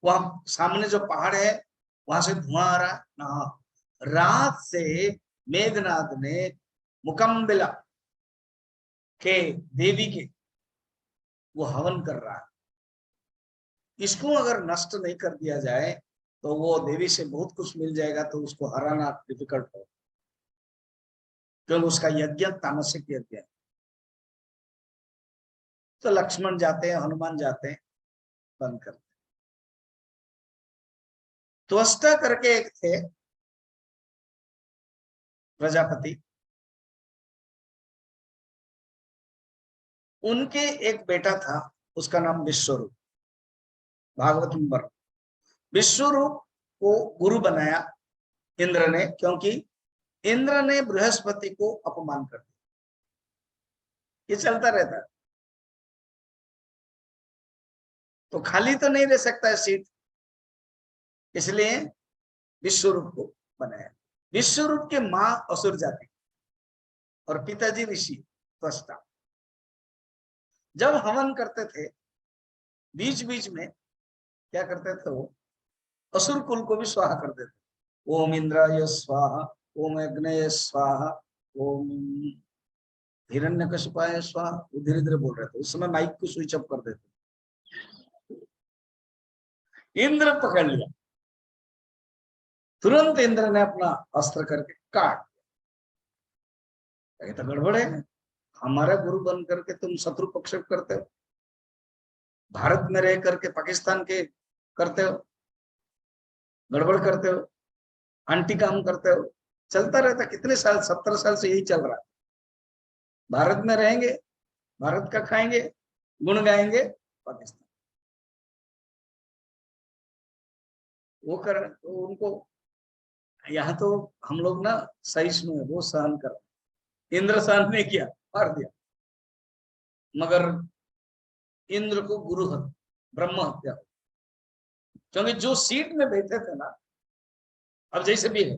वहां सामने जो पहाड़ है वहां से धुआं आ रहा है ना, रात से मेघनाथ ने मुकम्बिला के देवी के वो हवन कर रहा है, इसको अगर नष्ट नहीं कर दिया जाए तो वो देवी से बहुत कुछ मिल जाएगा, तो उसको हराना डिफिकल्ट हो, क्योंकि उसका यज्ञ तामसिक यज्ञ है। तो लक्ष्मण जाते हैं, हनुमान जाते हैं, बंद करते। त्वष्टा करके एक थे प्रजापति, उनके एक बेटा था, उसका नाम विश्वरूप, भागवत में वर्णन। विश्वरूप को गुरु बनाया इंद्र ने, क्योंकि इंद्र ने बृहस्पति को अपमान कर दिया। ये चलता रहता है, तो खाली तो नहीं रह सकता है सीट, इसलिए विश्वरूप को बनाया। विश्वरूप के मां असुर जाति और पिताजी ऋषि त्वष्टा। जब हवन करते थे बीच बीच में क्या करते थे, वो असुर कुल को भी स्वाहा कर देते। ओम इंद्राय स्वाहा, ओम अग्नय स्वाहा, ओम हिरण्यकशिपाय स्वाहा। वो धीरे धीरे बोल रहे थे, उस समय माइक को स्विच ऑफ कर देते। इंद्र पकड़ लिया, तुरंत इंद्र ने अपना अस्त्र करके काट दिया। तो गड़बड़ है, हमारा गुरु बन करके तुम शत्रु पक्ष करते हो, भारत में रह करके पाकिस्तान के करते हो, गड़बड़ करते हो, आंटी काम करते हो। चलता रहता, कितने साल, 70 साल से यही चल रहा है। भारत में रहेंगे, भारत का खाएंगे, गुण गाएंगे, पाकिस्तान वो कर, तो उनको यहाँ तो हम लोग ना सहिष्णु है, वो सहन कर, इंद्र सहन नहीं किया, मार दिया। मगर इंद्र को गुरु ब्रह्म हत्या, क्योंकि जो सीट में बैठे थे ना, अब जैसे भी है,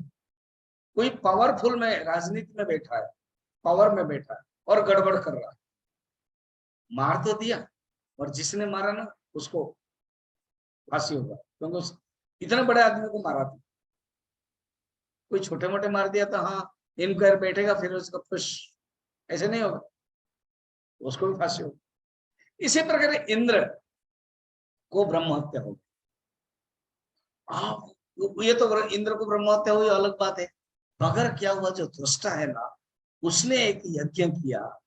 कोई पावरफुल में राजनीति में बैठा है, पावर में बैठा है और गड़बड़ कर रहा है, मार तो दिया, और जिसने मारा ना उसको फांसी होगा, क्योंकि उस इतने बड़े आदमी को मारा था। कोई छोटे मोटे मार दिया तो हाँ इंक्वायर बैठेगा, फिर उसका खुश, ऐसे नहीं होगा। उसको भी फांसी हो। इसी प्रकार इंद्र को ब्रह्म हत्या हो। आप ये तो इंद्र को ब्रह्म हत्या हुई अलग बात है, मगर क्या हुआ, जो दृष्टा है ना, उसने एक यज्ञ किया,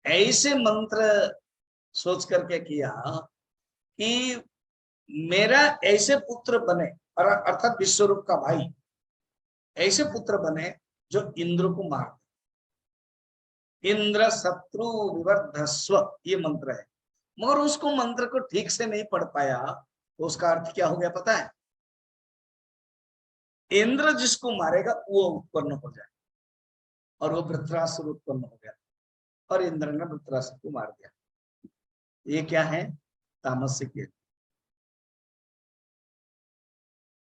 ऐसे मंत्र सोच करके किया कि मेरा ऐसे पुत्र बने, अर्थात विश्वरूप का भाई ऐसे पुत्र बने जो इंद्र को मार दे। इंद्र शत्रु विवर्धस्व ये मंत्र है, मगर उसको मंत्र को ठीक से नहीं पढ़ पाया, तो उसका अर्थ क्या हो गया पता है? इंद्र जिसको मारेगा वो उत्पन्न हो जाए, और वो वृत्रासुर उत्पन्न हो गया, और इंद्र ने वृत्रासुर को मार दिया। ये क्या है? तामसिक यज्ञ।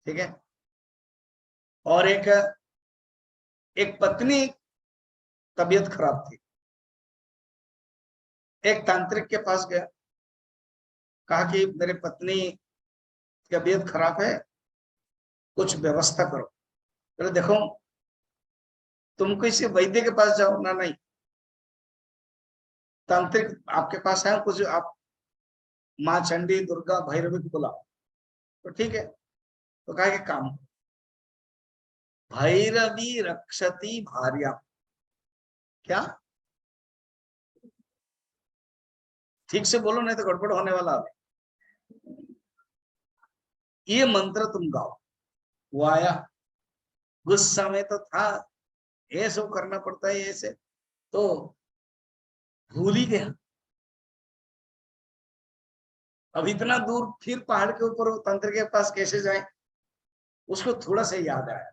ठीक है। और एक पत्नी तबीयत खराब थी, एक तांत्रिक के पास गया, कहा कि मेरी पत्नी की तबीयत खराब है, कुछ व्यवस्था करो। तो देखो, तुम किसी वैद्य के पास जाओ ना, नहीं, तांत्रिक आपके पास है, कुछ आप माँ चंडी दुर्गा भैरवी को बुलाओ। तो ठीक है, तो कहा कि काम, भैरवी रक्षति भार्या। क्या? ठीक से बोलो, नहीं तो गड़बड़ होने वाला है। ये मंत्र तुम गाओ। वो आया, गुस्सा में तो था, ऐसा करना पड़ता है ऐसे, तो भूल ही गया। अब इतना दूर फिर पहाड़ के ऊपर तंत्र के पास कैसे जाए? उसको थोड़ा सा याद आया,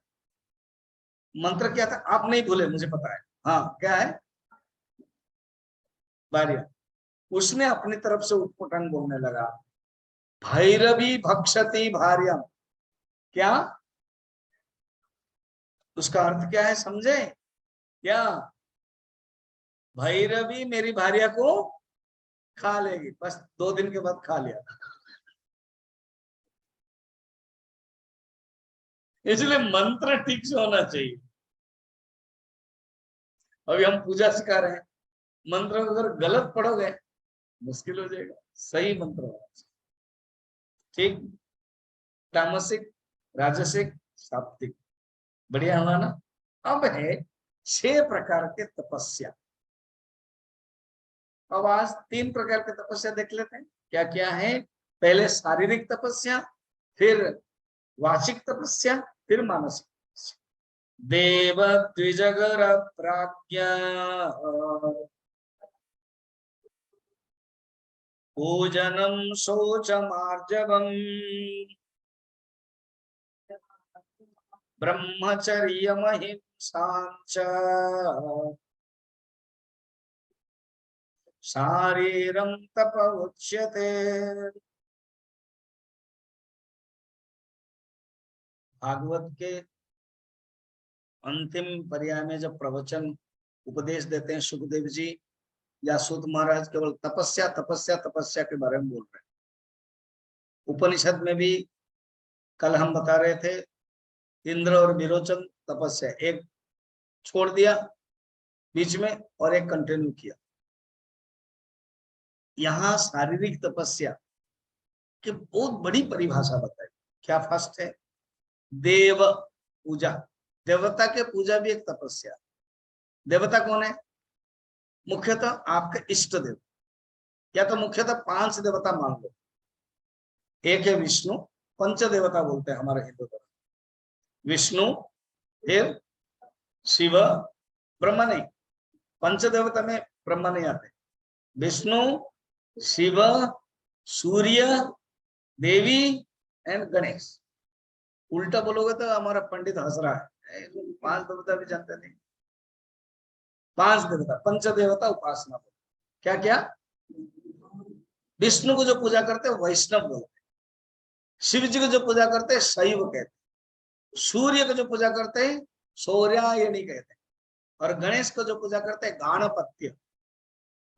मंत्र क्या था आप नहीं भूले, मुझे पता है। हाँ, क्या है? भार्या। उसने अपनी तरफ से उटपटांग बोलने लगा, भैरवी भक्षति भार्या। क्या? उसका अर्थ क्या है समझे क्या? भैरवी मेरी भार्या को खा लेगी। बस 2 दिन के बाद खा लिया। इसलिए मंत्र ठीक से होना चाहिए। अभी हम पूजा सिखा रहे हैं, मंत्र अगर गलत पढ़ोगे मुश्किल हो जाएगा। सही मंत्र होना चाहिए। ठीक, तामसिक, राजसिक, सात्विक, बढ़िया हुआ ना। अब है 6 प्रकार के तपस्या। अब आज 3 प्रकार के तपस्या देख लेते हैं, क्या क्या है। पहले शारीरिक तपस्या, फिर वाचिक तपस्या, फिर मानसिक तपस्या। देव द्विजगर प्राज्ञा पूजनम शौचमार्जवम् ब्रह्मचर्यमहिंसाञ्च शारीरम तप उच्यते। भागवत के अंतिम पर्याय में जब प्रवचन उपदेश देते हैं सुखदेव जी या सूत महाराज, केवल तपस्या तपस्या तपस्या के बारे में बोल रहे हैं। उपनिषद में भी कल हम बता रहे थे, इंद्र और विरोचन तपस्या, एक छोड़ दिया बीच में और एक कंटिन्यू किया। यहाँ शारीरिक तपस्या की बहुत बड़ी परिभाषा बताई। क्या? फर्स्ट है देव पूजा, देवता के पूजा भी एक तपस्या। देवता कौन है? मुख्यतः आपका इष्ट देव, या तो मुख्यतः 5 देवता मान लो। एक है विष्णु, पंच देवता बोलते हैं हमारे हिंदू धर्म। विष्णु, फिर शिव, ब्रह्मा नहीं, पंच देवता में ब्रह्मा नहीं आते। विष्णु, शिव, सूर्य, देवी एंड गणेश। उल्टा बोलोगे तो हमारा पंडित हंस रहा है, 5 देवता भी जानते नहीं। 5 देवता, पंच देवता उपासना। क्या क्या? विष्णु को जो पूजा करते हैं वैष्णव बोलते हैं, शिव जी को जो पूजा करते हैं शैव कहते हैं, सूर्य को जो पूजा करते हैं सौर्यायणी कहते हैं, और गणेश को जो पूजा करते हैं गाणपत्य,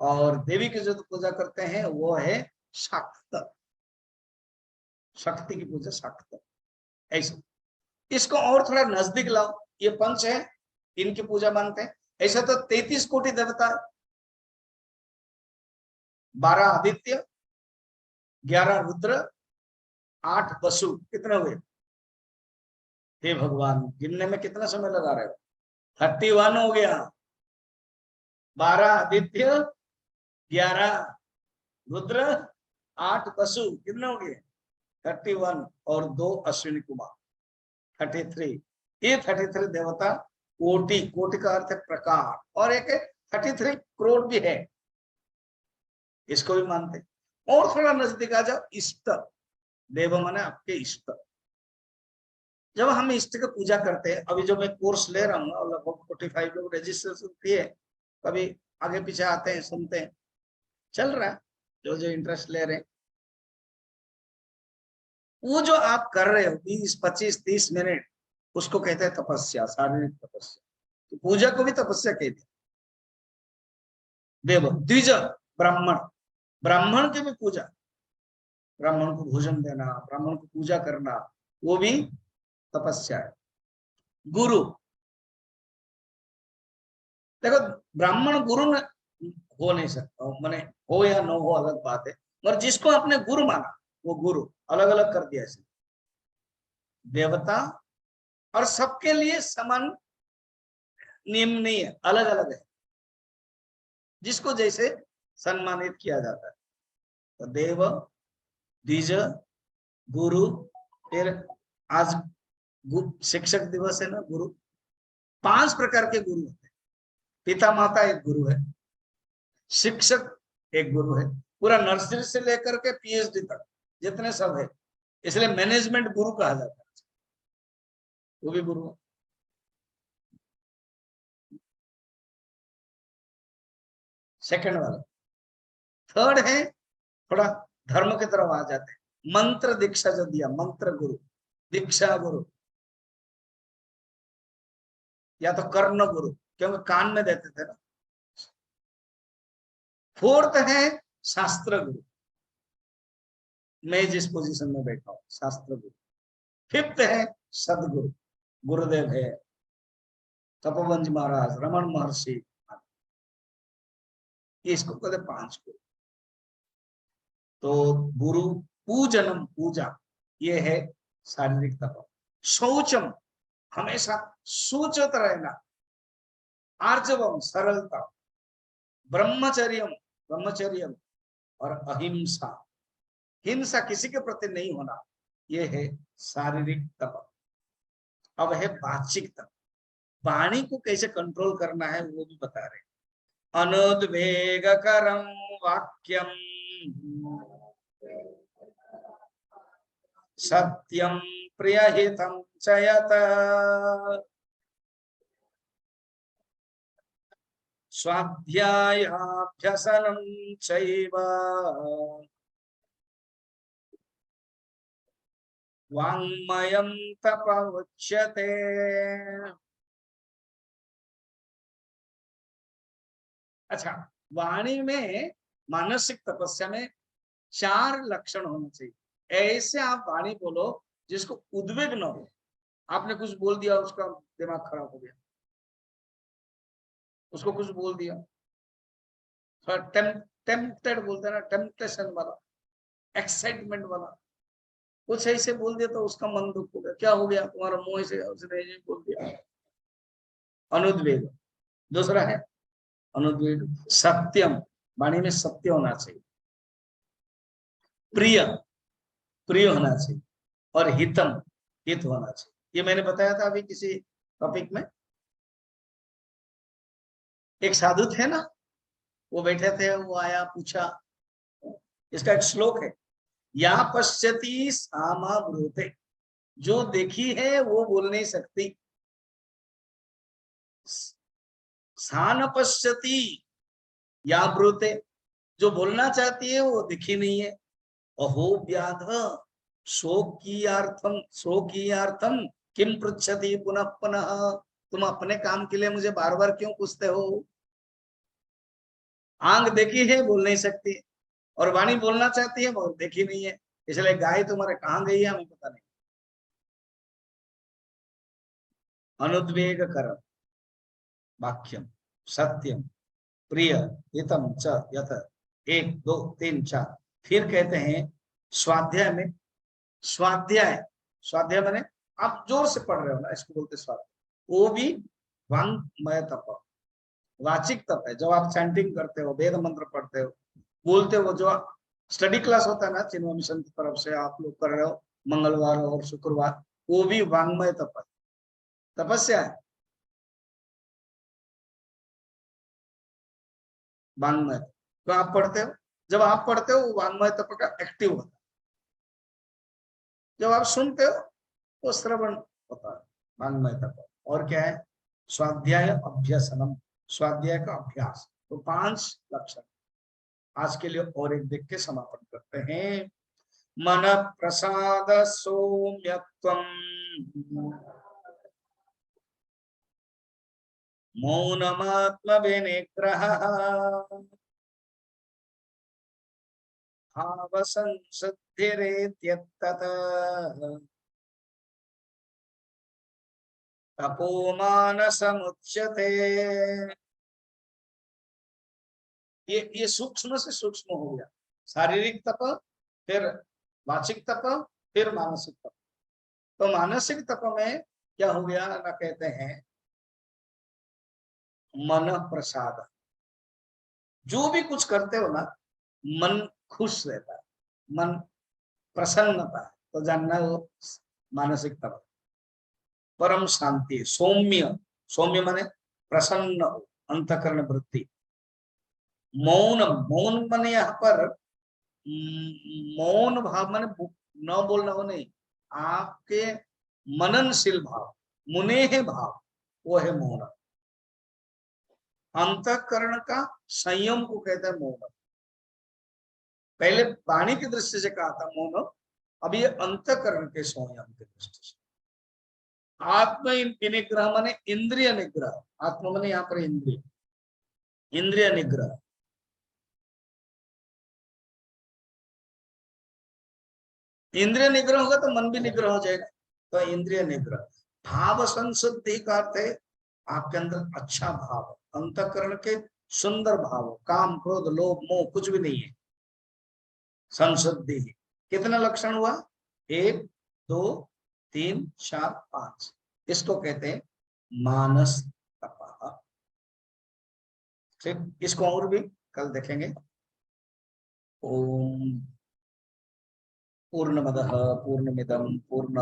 और देवी की जो पूजा करते हैं वो है शाक्त। शक्ति की पूजा शाक्त। ऐसा इसको और थोड़ा नजदीक लाओ, ये पंच है, इनकी पूजा मानते हैं। ऐसा तो 33 कोटि देवता, 12 आदित्य, 11 रुद्र, 8 वसु, कितने हुए? हे भगवान, गिनने में कितना समय लगा रहे हो? 31 हो गया। 12 आदित्य, 11 रुद्र, 8 वसु, कितने हो गए? 31 और 2 अश्विनी कुमार, 33। ये 33 देवता कोटि, कोटि का अर्थ है प्रकार, और एक 33 करोड़ भी है, इसको भी मानते। और थोड़ा नजदीक आ जाओ, इष्ट देव माने आपके इष्ट। जब हम इष्ट की पूजा करते हैं, अभी जो मैं कोर्स ले रहा हूँ, लगभग 45 लोग रजिस्ट्रेशन किए, कभी आगे पीछे आते हैं, सुनते हैं, चल रहा है, जो जो इंटरेस्ट ले रहे हैं। वो जो आप कर रहे हो 20, 25, 30 मिनट, उसको कहते हैं तपस्या, शारीरिक तपस्या। तो पूजा को भी तपस्या कहते हैं। देव द्विज, ब्राह्मण, ब्राह्मण की भी पूजा, ब्राह्मण को भोजन देना, ब्राह्मण को पूजा करना, वो भी तपस्या है। गुरु, देखो ब्राह्मण गुरु हो नहीं सकता, माने हो या न हो अलग बात है, मगर जिसको आपने गुरु माना वो गुरु, अलग अलग कर दिया इसे देवता, और सबके लिए समान नियम नहीं है, अलग अलग है, जिसको जैसे सम्मानित किया जाता है। तो देव, द्विज, गुरु, फिर आज शिक्षक दिवस है ना, गुरु। 5 प्रकार के गुरु होते हैं। पिता माता एक गुरु है, शिक्षक एक गुरु है, पूरा नर्सरी से लेकर के पीएचडी तक जितने सब है, इसलिए मैनेजमेंट गुरु कहा जाता है, वो भी गुरु है। सेकंड वाला। थर्ड है, थोड़ा धर्म की तरफ आ जाते हैं, मंत्र दीक्षा जो दिया, मंत्र गुरु, दीक्षा गुरु, या तो कर्ण गुरु, क्योंकि कान में देते थे ना। फोर्थ है शास्त्र गुरु, मैं जिस पोजीशन में बैठा हूं, शास्त्र गुरु। फिफ्थ है सदगुरु, गुरुदेव है, तपोवंज महाराज, रमन महर्षि, इसको कहते 5 गुरु। तो गुरु पूजनम, पूजा, ये है शारीरिक तप। शौचम, हमेशा सूचित रहना, आर्जवम, सरलता, ब्रह्मचर्यम, ब्रह्मचर्यम, और अहिंसा, हिंसा किसी के प्रति नहीं होना, ये है शारीरिक तप। अब है वाचिक तप, वाणी को कैसे कंट्रोल करना है वो भी बता रहे। अनुद्वेगकरं वाक्यम, सत्यम प्रियहितं च यत्, स्वाध्यायाभ्यसनं चैव, वाङ्मयं तप उच्यते। अच्छा, वाणी में, मानसिक तपस्या में 4 लक्षण होने चाहिए। ऐसे आप वाणी बोलो जिसको उद्वेग न हो, आपने कुछ बोल दिया, उसका दिमाग खराब हो गया, उसको कुछ बोल दिया, टेम्पटेड बोलते हैं ना, टेम्पटेशन वाला, एक्साइटमेंट वाला, कुछ ऐसे बोल दिया तो उसका मन दुख हो गया, क्या हो गया तुम्हारा मुंह से, उसने ये बोल दिया, अनुद्वेग। दूसरा है अनुद्वेग सत्यम, वाणी में सत्य होना चाहिए, प्रिय, प्रिय होना चाहिए, और हितम, हित होना चाहिए। ये मैंने बताया था अभी किसी टॉपिक में। एक साधु थे ना, वो बैठे थे, वो आया, पूछा, इसका एक श्लोक है, या पश्यति सामा ब्रूते, जो देखी है वो बोल नहीं सकती, सान पश्यति या ब्रूते, जो बोलना चाहती है वो दिखी नहीं है। अहो व्याध शोकीयार्थम, शोकीयार्थम किम पृच्छति पुनः पुनः, तुम अपने काम के लिए मुझे बार बार क्यों पूछते हो? आंख देखी है, बोल नहीं सकती, और वाणी बोलना चाहती है, वो देखी नहीं है, इसलिए गाय तुम्हारे कहाँ गई है हमें पता नहीं। अनुद्वेग कर वाक्यम, सत्यम, प्रिय, हितम च यथ, 1 2 3 4। फिर कहते हैं स्वाध्याय में, स्वाध्याय, स्वाध्याय माने आप जोर से पढ़ रहे हो ना, इसको बोलते स्वाध्याय। वो भी वांग्मय तप, वाचिक तप है। जब आप चैंटिंग करते हो, वेद मंत्र पढ़ते हो, बोलते हो, जो स्टडी क्लास होता है ना चिन्मय मिशन की तरफ से आप लोग कर रहे हो मंगलवार और शुक्रवार, वो भी वांग्मय तप है, तपस्या है, वांग्मय। तो आप पढ़ते हो, जब आप पढ़ते हो वो वांग्मय तप का एक्टिव होता है, जब आप सुनते हो वो श्रवण होता है, वांग्मय तप। और क्या है, स्वाध्याय अभ्यसनम, स्वाध्याय का अभ्यास। तो 5 लक्षण आज के लिए और एक देख के समापन करते हैं। मन प्रसाद सौम्यत्वम, मौनमात्म विनिग्रह, भाव संशुद्धिरेत्यतः, तपोमान समुच्यते। ये सूक्ष्म से सूक्ष्म हो गया, शारीरिक तप, फिर वाचिक तप, फिर मानसिक तप। तो मानसिक तप में क्या हो गया ना, कहते हैं मन प्रसाद, जो भी कुछ करते हो ना मन खुश रहता है, मन प्रसन्नता है, तो जानना वो मानसिक तप। परम शांति, सौम्य, सौम्य माने प्रसन्न हो, अंतकरण वृत्ति। मौन, मौन माने यहाँ पर मौन भाव माने न बोलना हो नहीं, आपके मननशील भाव, मुनेह भाव, वो है मौन। अंतकरण का संयम को कहते हैं मौन। पहले वाणी की दृष्टि से कहा था मौन, अब ये अंतकरण के संयम की दृष्टि से। आत्म निग्रह माने इंद्रिय निग्रह, आत्मा माने यहाँ पर इंद्रिय, इंद्रिय निग्रह। इंद्रिय निग्रह होगा तो मन भी निग्रह हो जाएगा, तो इंद्रिय निग्रह। भाव संशुद्धि का अर्थ है आपके अंदर अच्छा भाव, अंतकरण के सुंदर भाव, काम क्रोध लोभ मोह कुछ भी नहीं है, संशुद्धि। कितना लक्षण हुआ, 1 2 3 4 5। इसको कहते हैं मानस तपा। ठीक, इसको और भी कल देखेंगे। ओम पूर्णमदः पूर्णमिदं पूर्ण